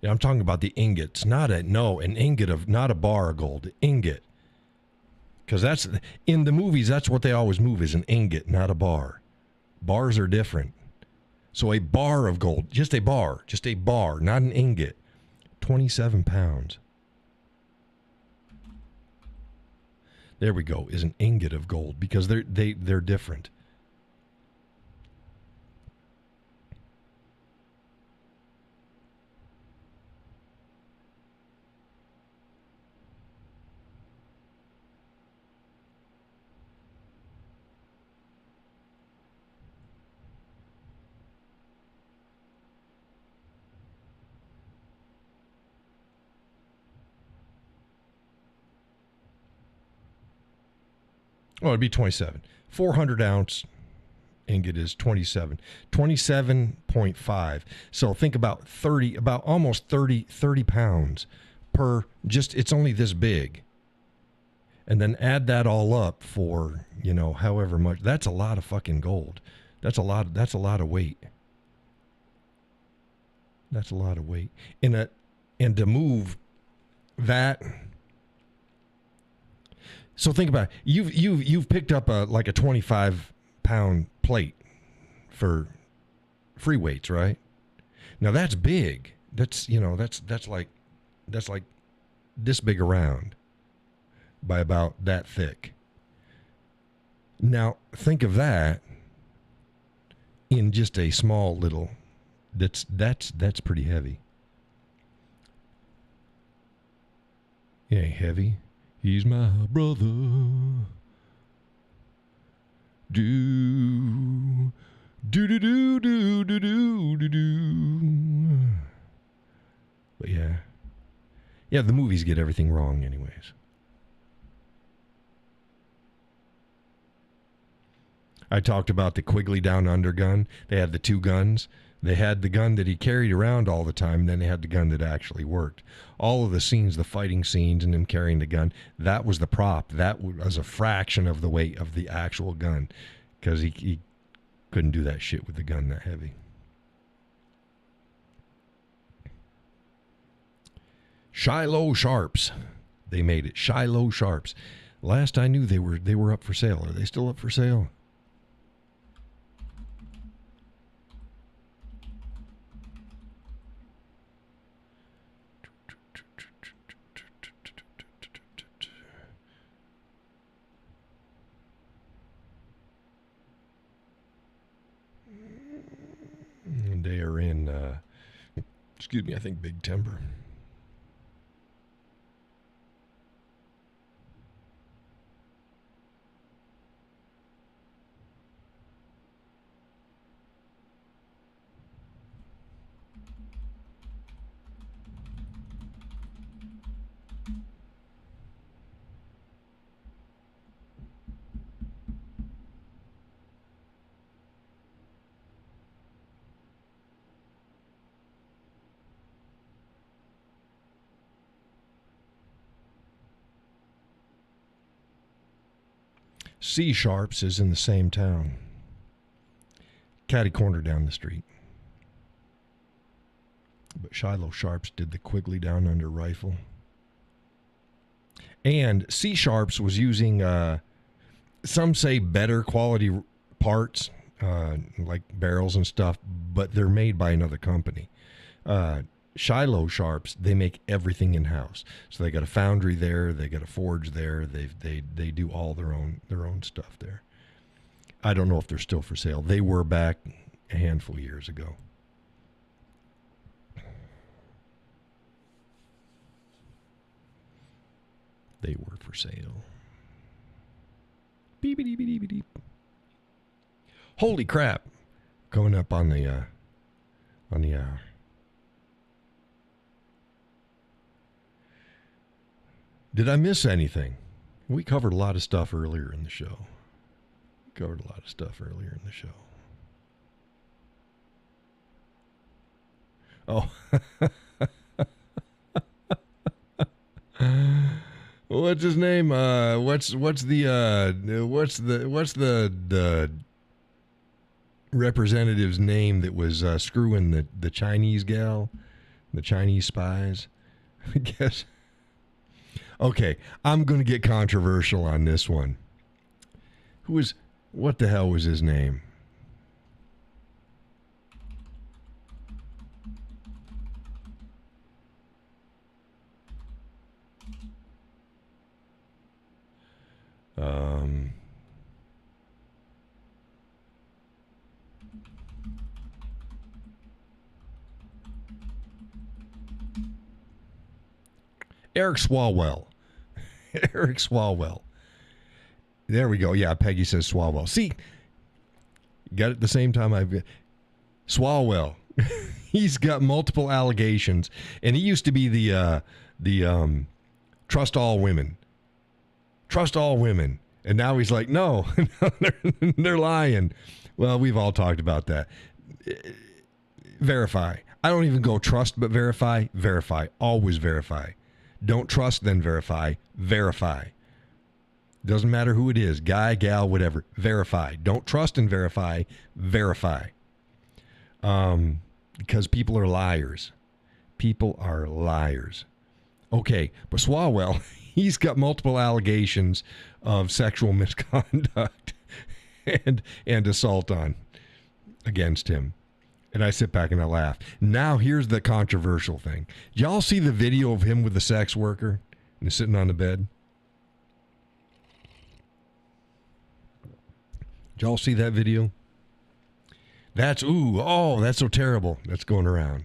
A: yeah, I'm talking about the ingots, not an ingot of, not a bar of gold, ingot. Because that's, in the movies, that's what they always move, is an ingot, not a bar. Bars are different. So a bar of gold, just a bar, not an ingot. 27 pounds. There we go, is an ingot of gold, because they're different. Oh, it'd be 27. 400 ounce ingot is 27. 27.5. So think about 30, about almost 30 pounds per, just, it's only this big. And then add that all up for, however much. That's a lot of fucking gold. That's a lot of weight. That's a lot of weight. And to move that. So think about it. You've picked up a 25-pound plate for free weights, right? Now that's big. That's like this big around by about that thick. Now think of that in just a small little. That's pretty heavy. He ain't heavy. He's my brother. Do do do do do do do do do. But yeah, the movies get everything wrong, anyways. I talked about the Quigley Down Under gun. They had the two guns. They had the gun that he carried around all the time. Then they had the gun that actually worked. All of the scenes, the fighting scenes and him carrying the gun, that was the prop. That was a fraction of the weight of the actual gun because he couldn't do that shit with the gun that heavy. Shiloh Sharps. They made it. Shiloh Sharps. Last I knew they were up for sale. Are they still up for sale? They are in, I think Big Timber. C Sharps is in the same town. Catty corner down the street. But Shiloh Sharps did the Quigley Down Under rifle. And C Sharps was using, some say better quality parts, like barrels and stuff, but they're made by another company. Shiloh Sharps, they make everything in-house. So they got a foundry there, they got a forge there, they do all their own stuff there. I don't know if they're still for sale. They were back a handful of years ago. They were for sale. Beep-a-deep-a-deep-a-deep. Holy crap. Coming up on the hour. Did I miss anything? We covered a lot of stuff earlier in the show. Oh. What's his name? What's the representative's name that was screwing the Chinese gal, the Chinese spies? I guess. Okay, I'm going to get controversial on this one. What the hell was his name? Eric Swalwell. Eric Swalwell. There we go. Yeah, Peggy says Swalwell. See, got it at the same time I've got Swalwell. He's got multiple allegations, and he used to be the trust all women. Trust all women. And now he's like, no, they're lying. Well, we've all talked about that. Verify. I don't even go trust but verify. Verify. Always verify. Don't trust, then verify. Verify. Doesn't matter who it is, guy, gal, whatever. Verify. Don't trust and verify. Verify. Because people are liars. People are liars. Okay, but Swalwell, he's got multiple allegations of sexual misconduct and assault against him. And I sit back and I laugh. Now here's the controversial thing. Y'all see the video of him with the sex worker and he's sitting on the bed? Did y'all see that video? That's so terrible. That's going around.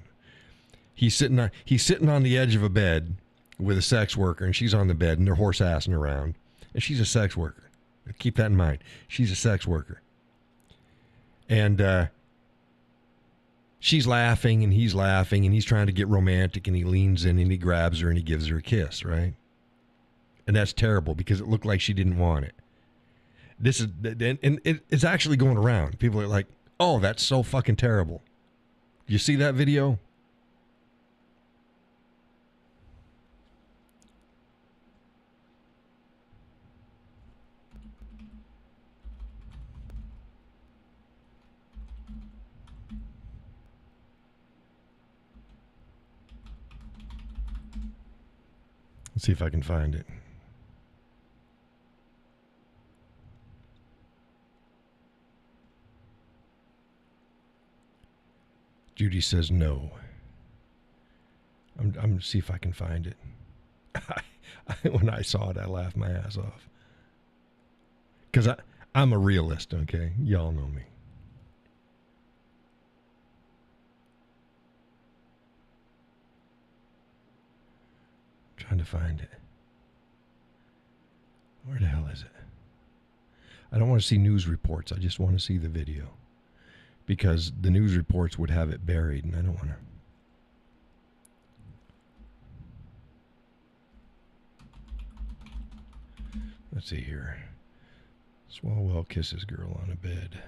A: He's sitting on the edge of a bed with a sex worker, and she's on the bed, and they're horse assing around. And she's a sex worker. Keep that in mind. She's a sex worker. And she's laughing, and he's laughing, and he's trying to get romantic, and he leans in, and he grabs her, and he gives her a kiss, right? And that's terrible because it looked like she didn't want it. And it's actually going around. People are like, oh, that's so fucking terrible. You see that video? Let's see if I can find it. Judy says no. I'm going to see if I can find it. When I saw it, I laughed my ass off. Because I'm a realist, okay? Y'all know me. Trying to find it. Where the hell is it? I don't want to see news reports. I just want to see the video. Because the news reports would have it buried, and I don't want to. Let's see here. Swalwell kisses girl on a bed.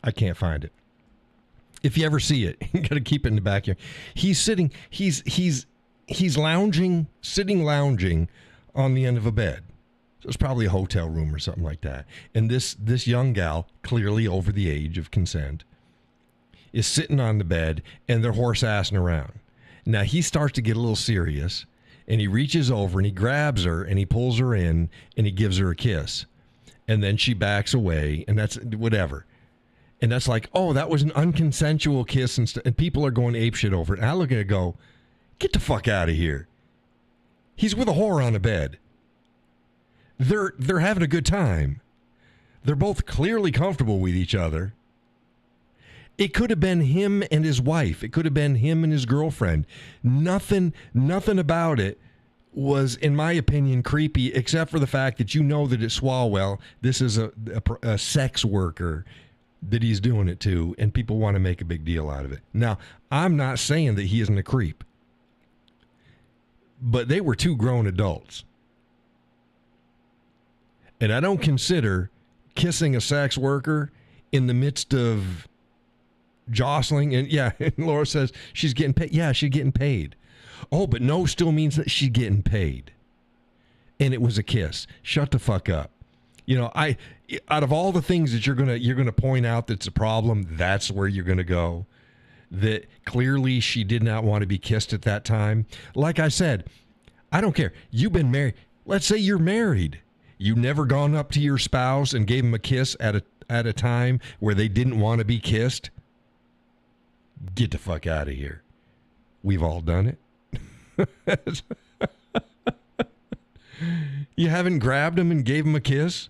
A: I can't find it. If you ever see it, you got to keep it in the back here. He's sitting, he's lounging, sitting lounging on the end of a bed. So it's probably a hotel room or something like that. And this young gal, clearly over the age of consent, is sitting on the bed and they're horse assing around. Now he starts to get a little serious and he reaches over and he grabs her and he pulls her in and he gives her a kiss. And then she backs away and that's whatever. And that's like, oh, that was an unconsensual kiss, and people are going apeshit over it. And I look at it and go, get the fuck out of here. He's with a whore on a bed. They're having a good time. They're both clearly comfortable with each other. It could have been him and his wife. It could have been him and his girlfriend. Nothing about it was, in my opinion, creepy, except for the fact that you know that it's Swalwell. This is a sex worker that he's doing it to, and people want to make a big deal out of it. Now, I'm not saying that he isn't a creep, but they were two grown adults. And I don't consider kissing a sex worker in the midst of jostling. And yeah, and Laura says she's getting paid. Yeah, she's getting paid. Oh, but no still means that she's getting paid. And it was a kiss. Shut the fuck up. You know, out of all the things that you're gonna point out that's a problem, that's where you're gonna go. That clearly she did not want to be kissed at that time. Like I said, I don't care. You've been married. Let's say you're married. You've never gone up to your spouse and gave him a kiss at a time where they didn't want to be kissed. Get the fuck out of here. We've all done it. You haven't grabbed him and gave him a kiss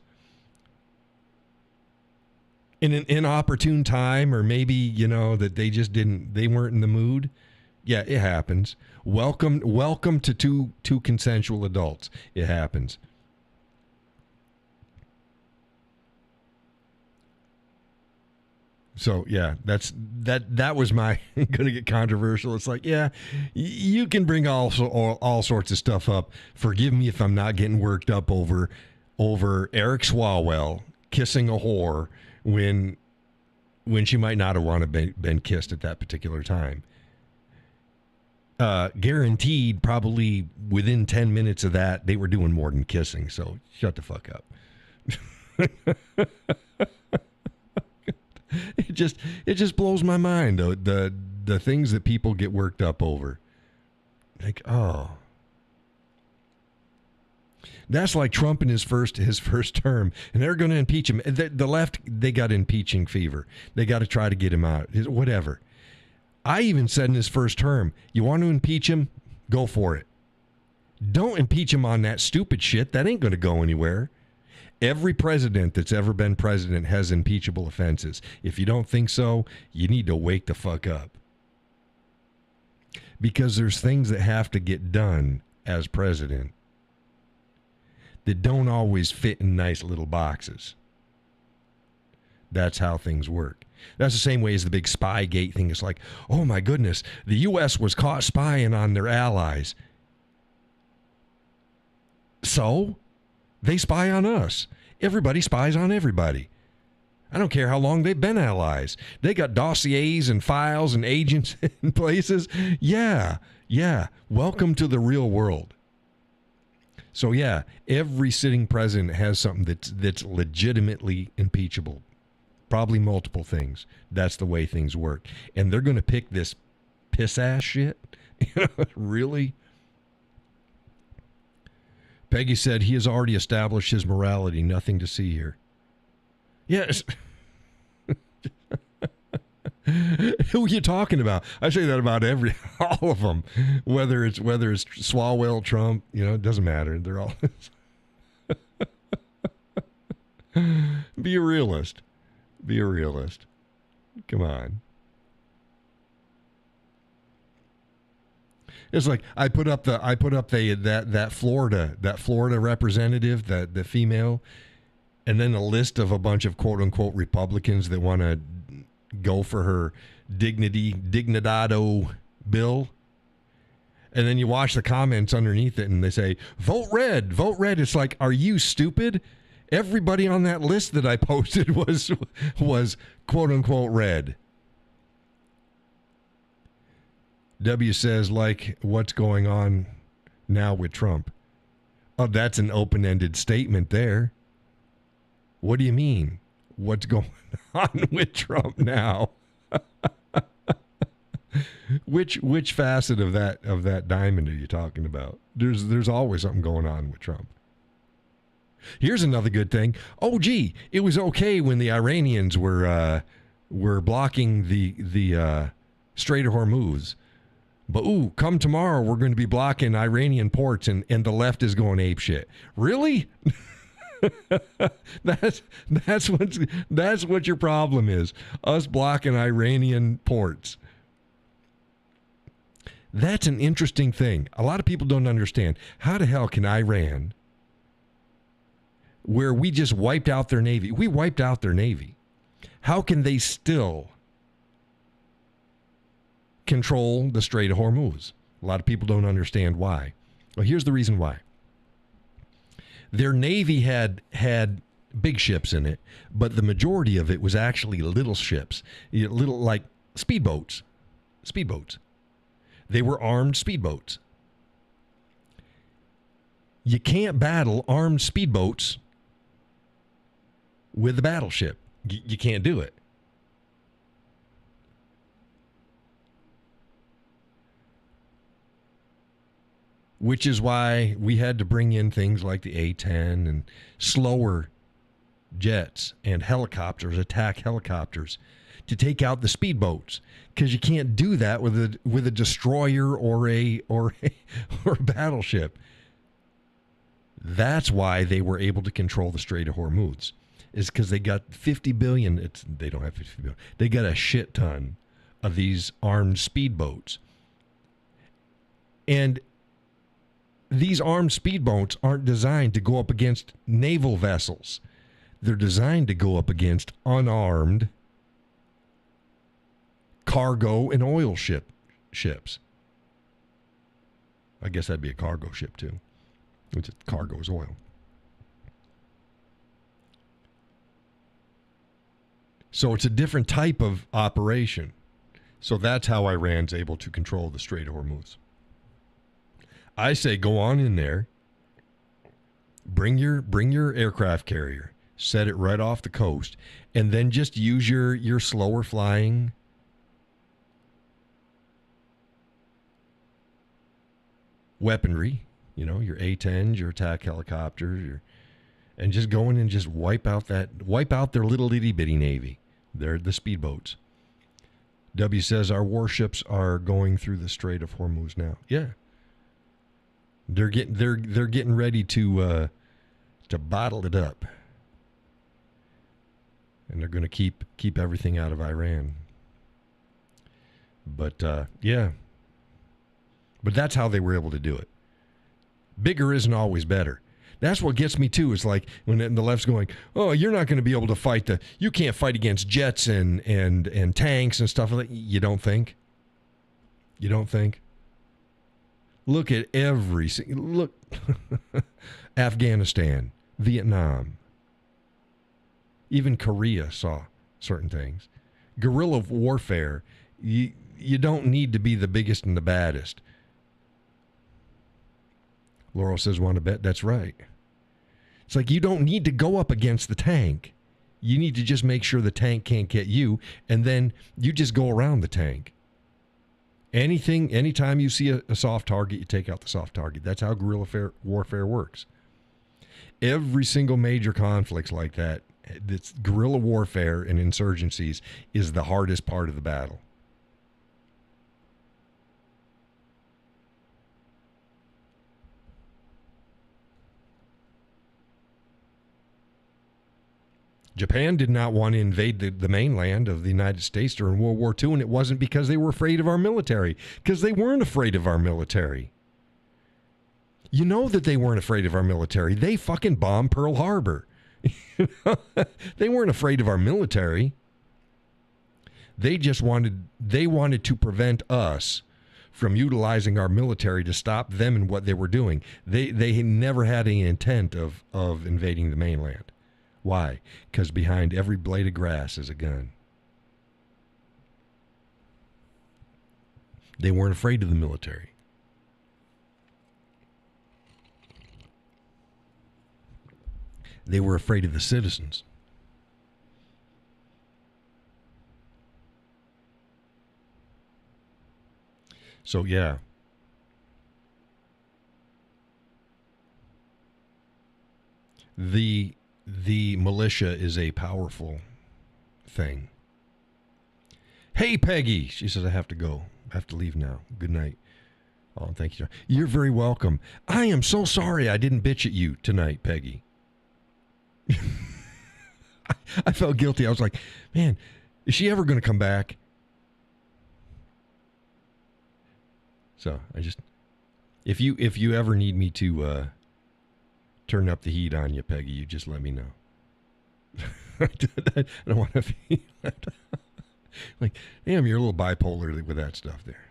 A: in an inopportune time, or maybe, you know, that they weren't in the mood. Yeah, it happens. Welcome to two consensual adults. It happens. So yeah, that was my gonna get controversial. It's like, yeah, you can bring all sorts of stuff up. Forgive me if I'm not getting worked up over Eric Swalwell kissing a whore when she might not have wanted been kissed at that particular time. Guaranteed, probably within 10 minutes of that, they were doing more than kissing. So shut the fuck up. It just blows my mind, though, the things that people get worked up over. Like, oh, that's like Trump in his first term, and they're going to impeach him. The left, they got impeaching fever. They got to try to get him out. Whatever. I even said in his first term, you want to impeach him? Go for it. Don't impeach him on that stupid shit. That ain't going to go anywhere. Every president that's ever been president has impeachable offenses. If you don't think so, you need to wake the fuck up. Because there's things that have to get done as president that don't always fit in nice little boxes. That's how things work. That's the same way as the big Spygate thing. It's like, oh my goodness, the U.S. was caught spying on their allies. So they spy on us. Everybody spies on everybody. I don't care how long they've been allies. They got dossiers and files and agents in places. Yeah. Welcome to the real world. So yeah, every sitting president has something that's legitimately impeachable. Probably multiple things. That's the way things work. And they're going to pick this piss-ass shit? Really? Peggy said he has already established his morality. Nothing to see here. Yes. Who are you talking about? I say that about all of them. Whether it's Swalwell, Trump, it doesn't matter. They're all... Be a realist. Be a realist. Come on. It's like I put up that Florida representative, the female, and then a list of a bunch of quote unquote Republicans that want to go for her dignidado bill. And then you watch the comments underneath it and they say, vote red, vote red. It's like, are you stupid? Everybody on that list that I posted was quote unquote red. W says, like, what's going on now with Trump? Oh, that's an open-ended statement there. What do you mean? What's going on with Trump now? Which facet of that diamond are you talking about? There's always something going on with Trump. Here's another good thing. Oh, gee, it was okay when the Iranians were blocking the Strait of Hormuz. But, come tomorrow, we're going to be blocking Iranian ports, and the left is going apeshit. Really? that's what your problem is. Us blocking Iranian ports. That's an interesting thing. A lot of people don't understand. How the hell can Iran, where we just wiped out their navy, we wiped out their navy, how can they still control the Strait of Hormuz? A lot of people don't understand why. Well, here's the reason why. Their navy had big ships in it, but the majority of it was actually little ships, little like speedboats. They were armed speedboats. You can't battle armed speedboats with a battleship. You can't do it. Which is why we had to bring in things like the A-10 and slower jets and helicopters, attack helicopters, to take out the speedboats, because you can't do that with a destroyer or a battleship. That's why they were able to control the Strait of Hormuz, is because they got 50 billion. They don't have 50 billion. They got a shit ton of these armed speedboats. And these armed speedboats aren't designed to go up against naval vessels. They're designed to go up against unarmed cargo and oil ships. I guess that'd be a cargo ship too. Which cargo is oil. So it's a different type of operation. So that's how Iran's able to control the Strait of Hormuz. I say go on in there, bring your aircraft carrier, set it right off the coast, and then just use your slower flying weaponry, your A-10s, your attack helicopters, and just go in and just wipe out their little itty bitty navy. They're the speedboats. W says our warships are going through the Strait of Hormuz now. Yeah, they're getting ready to bottle it up, and they're going to keep everything out of Iran. But yeah. But that's how they were able to do it. Bigger isn't always better. That's what gets me too. Is like when the left's going, oh, you're not going to be able to fight you can't fight against jets and tanks and stuff like that. You don't think? You don't think? Look at look, Afghanistan, Vietnam, even Korea saw certain things. Guerrilla warfare, you don't need to be the biggest and the baddest. Laurel says, want to bet? That's right. It's like you don't need to go up against the tank. You need to just make sure the tank can't get you, and then you just go around the tank. Anytime you see a soft target, you take out the soft target. That's how guerrilla warfare works. Every single major conflicts like that, it's guerrilla warfare and insurgencies is the hardest part of the battle. Japan did not want to invade the mainland of the United States during World War II, and it wasn't because they were afraid of our military, because they weren't afraid of our military. You know that they weren't afraid of our military. They fucking bombed Pearl Harbor. They weren't afraid of our military. They just wanted to prevent us from utilizing our military to stop them in what they were doing. They never had any intent of invading the mainland. Why? Because behind every blade of grass is a gun. They weren't afraid of the military. They were afraid of the citizens. So, yeah. The militia is a powerful thing. Hey, Peggy. She says, I have to go. I have to leave now. Good night. Oh, thank you. You're very welcome. I am so sorry I didn't bitch at you tonight, Peggy. I felt guilty. I was like, man, is she ever going to come back? So I just, if you ever need me to turn up the heat on you, Peggy, you just let me know. I don't want to be like, damn, you're a little bipolar with that stuff there.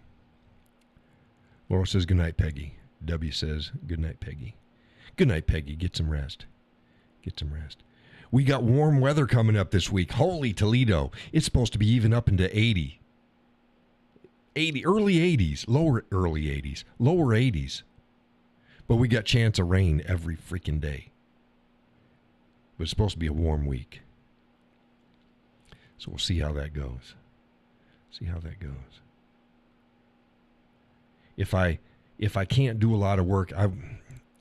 A: Laurel says, good night, Peggy. W says, good night, Peggy. Good night, Peggy. Get some rest. Get some rest. We got warm weather coming up this week. Holy Toledo. It's supposed to be even up into 80. Early 80s. Lower early 80s. Lower 80s. But we got chance of rain every freaking day. But it's supposed to be a warm week. So we'll see how that goes. See how that goes. If I can't do a lot of work,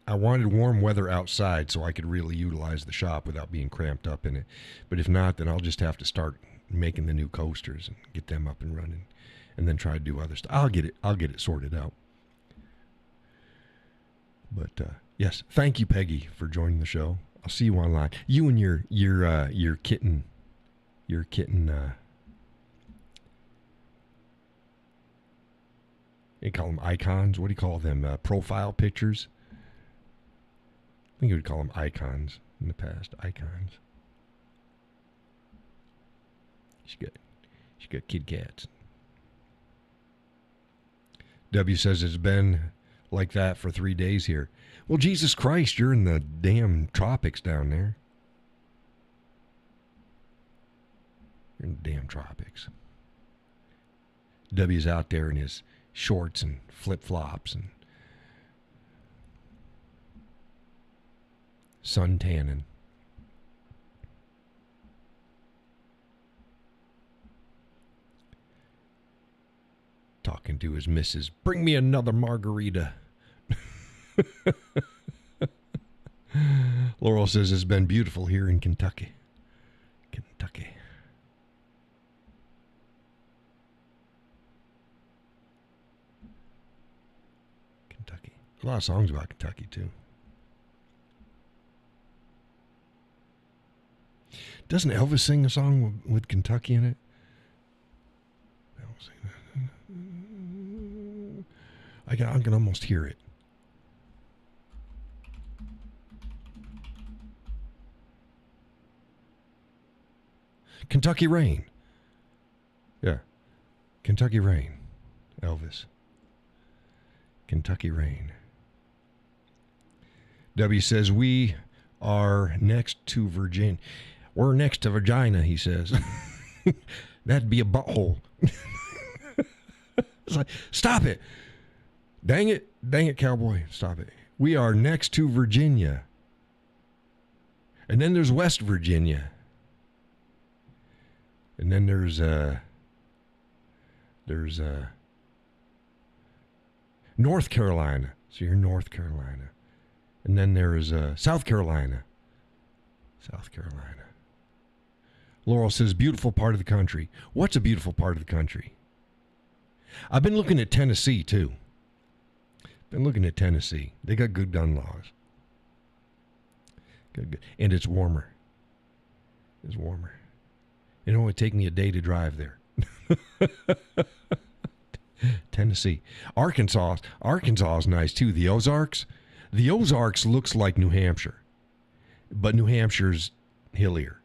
A: I wanted warm weather outside so I could really utilize the shop without being cramped up in it. But if not, then I'll just have to start making the new coasters and get them up and running, and then try to do other stuff. I'll get it sorted out. But yes, thank you, Peggy, for joining the show. I'll see you online. You and your kitten, you call them icons. What do you call them? Profile pictures. I think you would call them icons in the past. Icons. She got kid cats. W says it's been like that for 3 days here. Well, Jesus Christ, you're in the damn tropics down there. You're in the damn tropics. W's out there in his shorts and flip-flops and sun tanning. Talking to his missus. Bring me another margarita. Laurel says it's been beautiful here in Kentucky. Kentucky. Kentucky. A lot of songs about Kentucky, too. Doesn't Elvis sing a song with Kentucky in it? I can almost hear it. Kentucky Rain. Yeah. Kentucky Rain. Elvis. Kentucky Rain. W says, we are next to Virginia. We're next to vagina, he says. That'd be a butthole. It's like, stop it. Dang it, Cowboy. Stop it. We are next to Virginia. And then there's West Virginia. And then there's North Carolina. So you're North Carolina. And then there's South Carolina. South Carolina. Laurel says, beautiful part of the country. What's a beautiful part of the country? I've been looking at Tennessee, too. Been looking at Tennessee. They got good gun laws. Good. And it's warmer. It's warmer. It only take me a day to drive there. Tennessee. Arkansas is nice, too. The Ozarks looks like New Hampshire. But New Hampshire's hillier.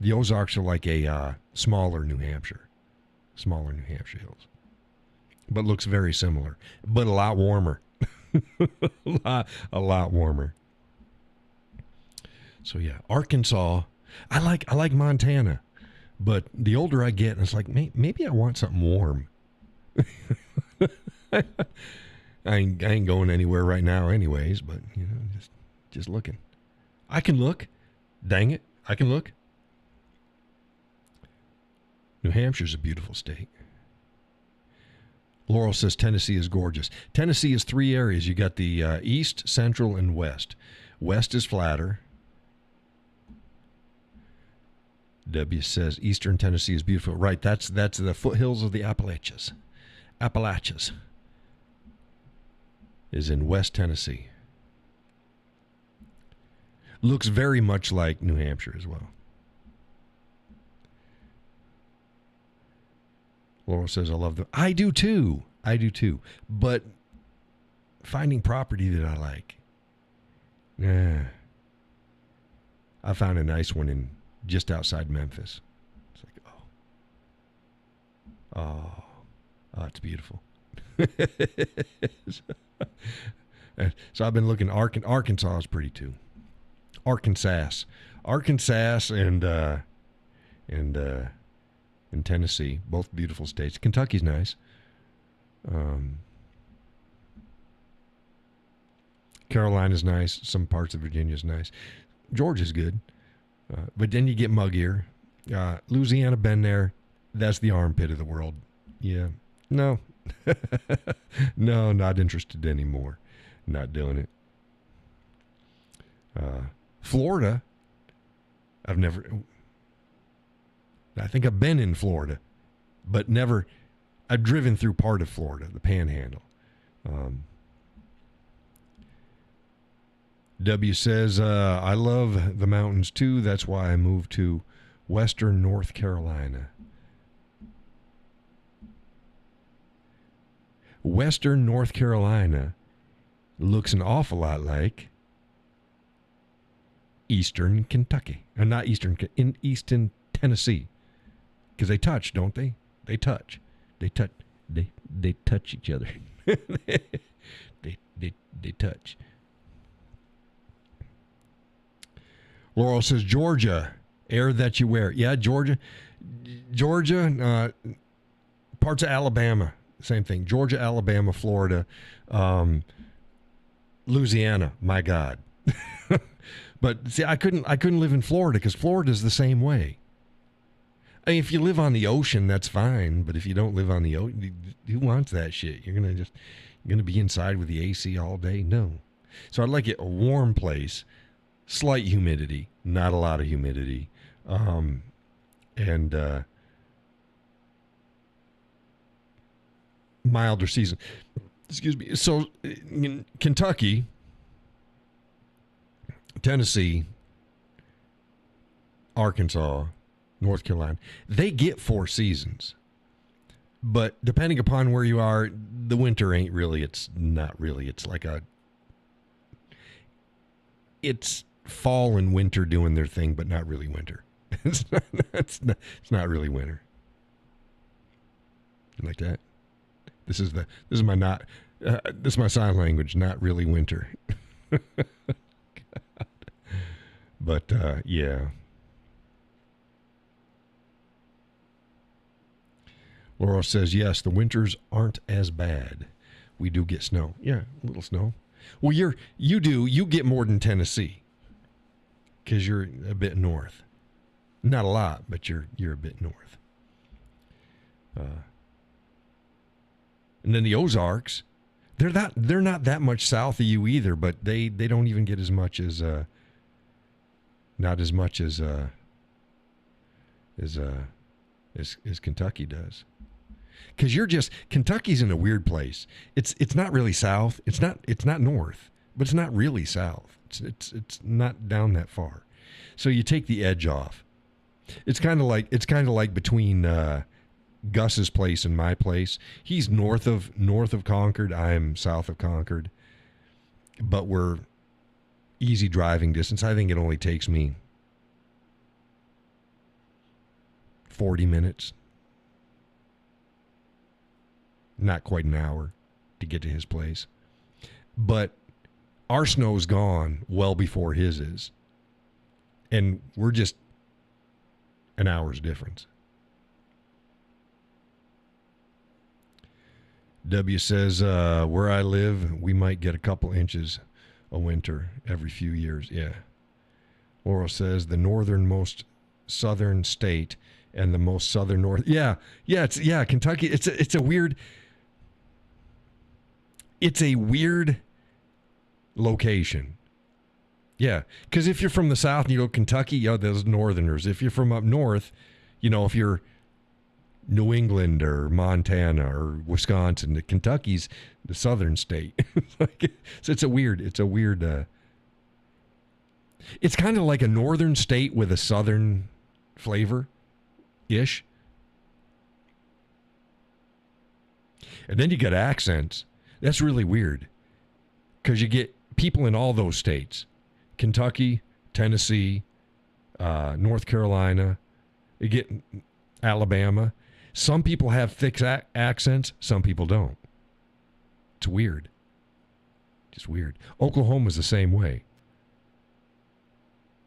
A: The Ozarks are like a smaller New Hampshire. Smaller New Hampshire hills. But looks very similar. But a lot warmer. a lot warmer. So yeah, Arkansas. I like Montana. But the older I get, it's like, maybe I want something warm. I ain't going anywhere right now anyways, but just looking. I can look. Dang it. I can look. New Hampshire's a beautiful state. Laurel says Tennessee is gorgeous. Tennessee is 3 areas. You got the east, central, and west. West is flatter. W says eastern Tennessee is beautiful. Right, that's the foothills of the Appalachians. Appalachians is in West Tennessee. Looks very much like New Hampshire as well. Laurel says, I love them. I do too. But finding property that I like. I found a nice one in just outside Memphis. It's like, it's beautiful. So I've been looking. Arkansas is pretty too. Arkansas and Tennessee, both beautiful states. Kentucky's nice. Carolina's nice. Some parts of Virginia's nice. Georgia's good. But then you get muggier. Louisiana, been there. That's the armpit of the world. Yeah. No. No, not interested anymore. Not doing it. Florida, I think I've been in Florida, but never. I've driven through part of Florida, the Panhandle. W says, I love the mountains too. That's why I moved to Western North Carolina. Western North Carolina looks an awful lot like Eastern Kentucky. Not Eastern, in Eastern Tennessee. Because they touch, don't they? They touch. They They touch each other. they touch. Laurel says, Georgia, air that you wear. Yeah, Georgia, parts of Alabama, same thing. Georgia, Alabama, Florida, Louisiana. My God. But see, I couldn't live in Florida because Florida's the same way. I mean, if you live on the ocean, that's fine. But if you don't live on the ocean, who wants that shit? You're gonna be inside with the AC all day? No. So I'd like it a warm place, slight humidity, not a lot of humidity, and milder season. Excuse me. So in Kentucky, Tennessee, Arkansas, North Carolina, they get 4 seasons. But depending upon where you are, the winter ain't really, it's not really. It's like it's fall and winter doing their thing, but not really winter. It's not really winter. Like that. This is my sign language, not really winter. But yeah. Laura says, yes, the winters aren't as bad. We do get snow. Yeah, a little snow. Well, you get more than Tennessee because you're a bit north. Not a lot, but you're a bit north. And then the Ozarks, they're not that much south of you either, but they don't even get as much as not as much as Kentucky does. Because Kentucky's in a weird place. It's not really south. It's not north, but it's not really south. It's not down that far. So you take the edge off. It's kind of like between Gus's place and my place. He's north of Concord. I'm south of Concord. But we're easy driving distance. I think it only takes me 40 minutes. Not quite an hour to get to his place. But our snow's gone well before his is. And we're just an hour's difference. W says, where I live, we might get a couple inches a winter every few years. Yeah. Laurel says, the northernmost southern state and the most southern north. Yeah. Kentucky. It's a weird location. Yeah. Because if you're from the south and you go Kentucky, those northerners. If you're from up north, if you're New England or Montana or Wisconsin, Kentucky's the southern state. So it's a weird, it's kind of like a northern state with a southern flavor-ish. And then you got accents. That's really weird because you get people in all those states. Kentucky, Tennessee, North Carolina, you get Alabama. Some people have thick accents, some people don't. It's weird. Just weird. Oklahoma's the same way.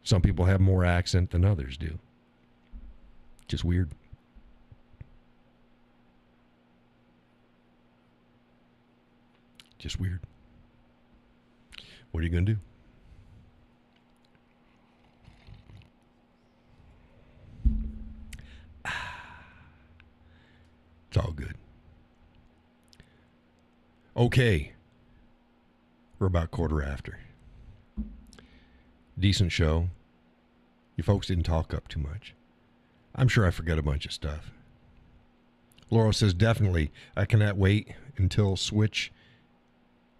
A: Some people have more accent than others do. Just weird. Just weird. What are you going to do? It's all good. Okay. We're about quarter after. Decent show. You folks didn't talk up too much. I'm sure I forgot a bunch of stuff. Laurel says, definitely. I cannot wait until switch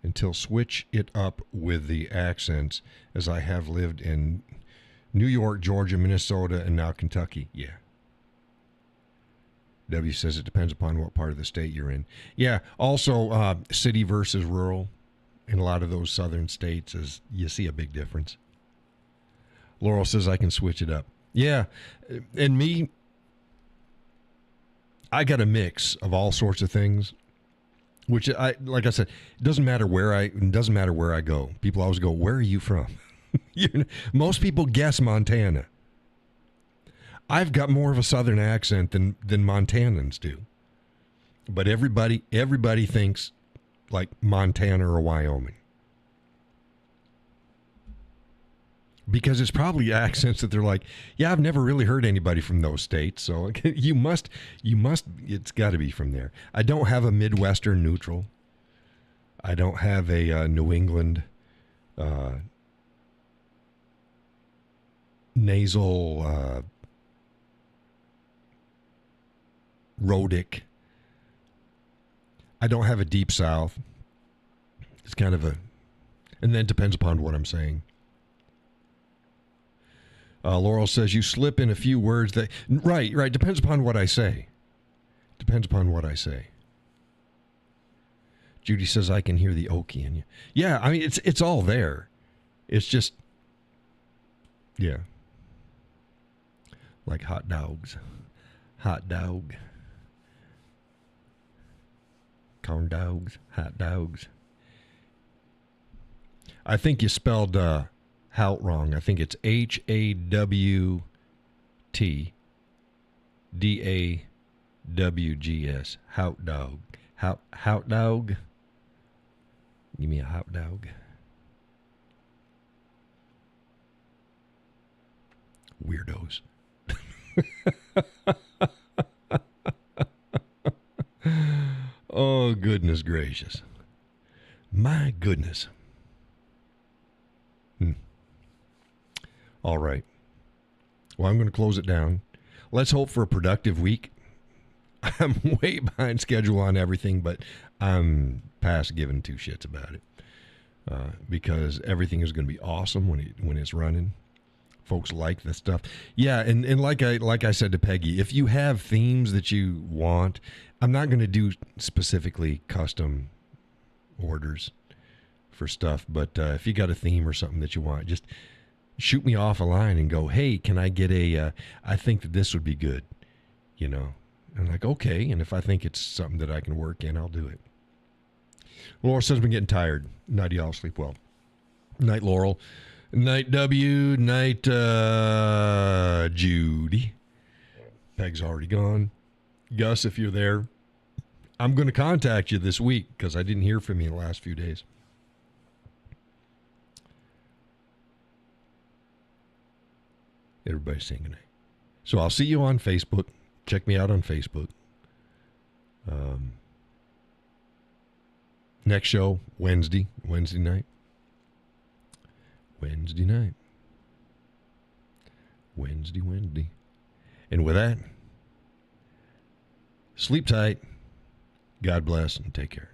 A: it up with the accents, as I have lived in New York, Georgia, Minnesota, and now Kentucky. Yeah. W says it depends upon what part of the state you're in. Yeah. Also, city versus rural in a lot of those southern states, is you see a big difference. Laurel says I can switch it up. Yeah. And me, I got a mix of all sorts of things. Which like I said, it doesn't matter where I go. People always go, "Where are you from?" Most people guess Montana. I've got more of a southern accent than Montanans do. But everybody thinks like Montana or Wyoming. Because it's probably accents that they're like, yeah, I've never really heard anybody from those states. So you must, it's got to be from there. I don't have a Midwestern neutral. I don't have a New England nasal rhodic. I don't have a deep south. It's kind of and then it depends upon what I'm saying. Laurel says you slip in a few words that right. Depends upon what I say. Judy says I can hear the Okie in you. Yeah, I mean it's all there. It's just like hot dogs, hot dog, corn dogs, hot dogs. I think you spelled Hout wrong. I think it's HAWTDAWGS. Hout dog. Hout dog. Give me a hot dog. Weirdos. Oh, goodness gracious. My goodness. All right. Well, I'm going to close it down. Let's hope for a productive week. I'm way behind schedule on everything, but I'm past giving two shits about it because everything is going to be awesome when it's running. Folks like this stuff. Yeah, and like I said to Peggy, if you have themes that you want, I'm not going to do specifically custom orders for stuff, but if you got a theme or something that you want, just shoot me off a line and go, hey, can I get I think that this would be good, I'm like, okay, and if I think it's something that I can work in, I'll do it. Laurel says I'm getting tired. Night, y'all. Sleep well. Night, Laurel. Night, W. Night, Judy. Peg's already gone. Gus, if you're there, I'm going to contact you this week because I didn't hear from you in the last few days. Everybody's saying goodnight. So I'll see you on Facebook. Check me out on Facebook. Next show, Wednesday night. Wednesday. And with that, sleep tight, God bless, and take care.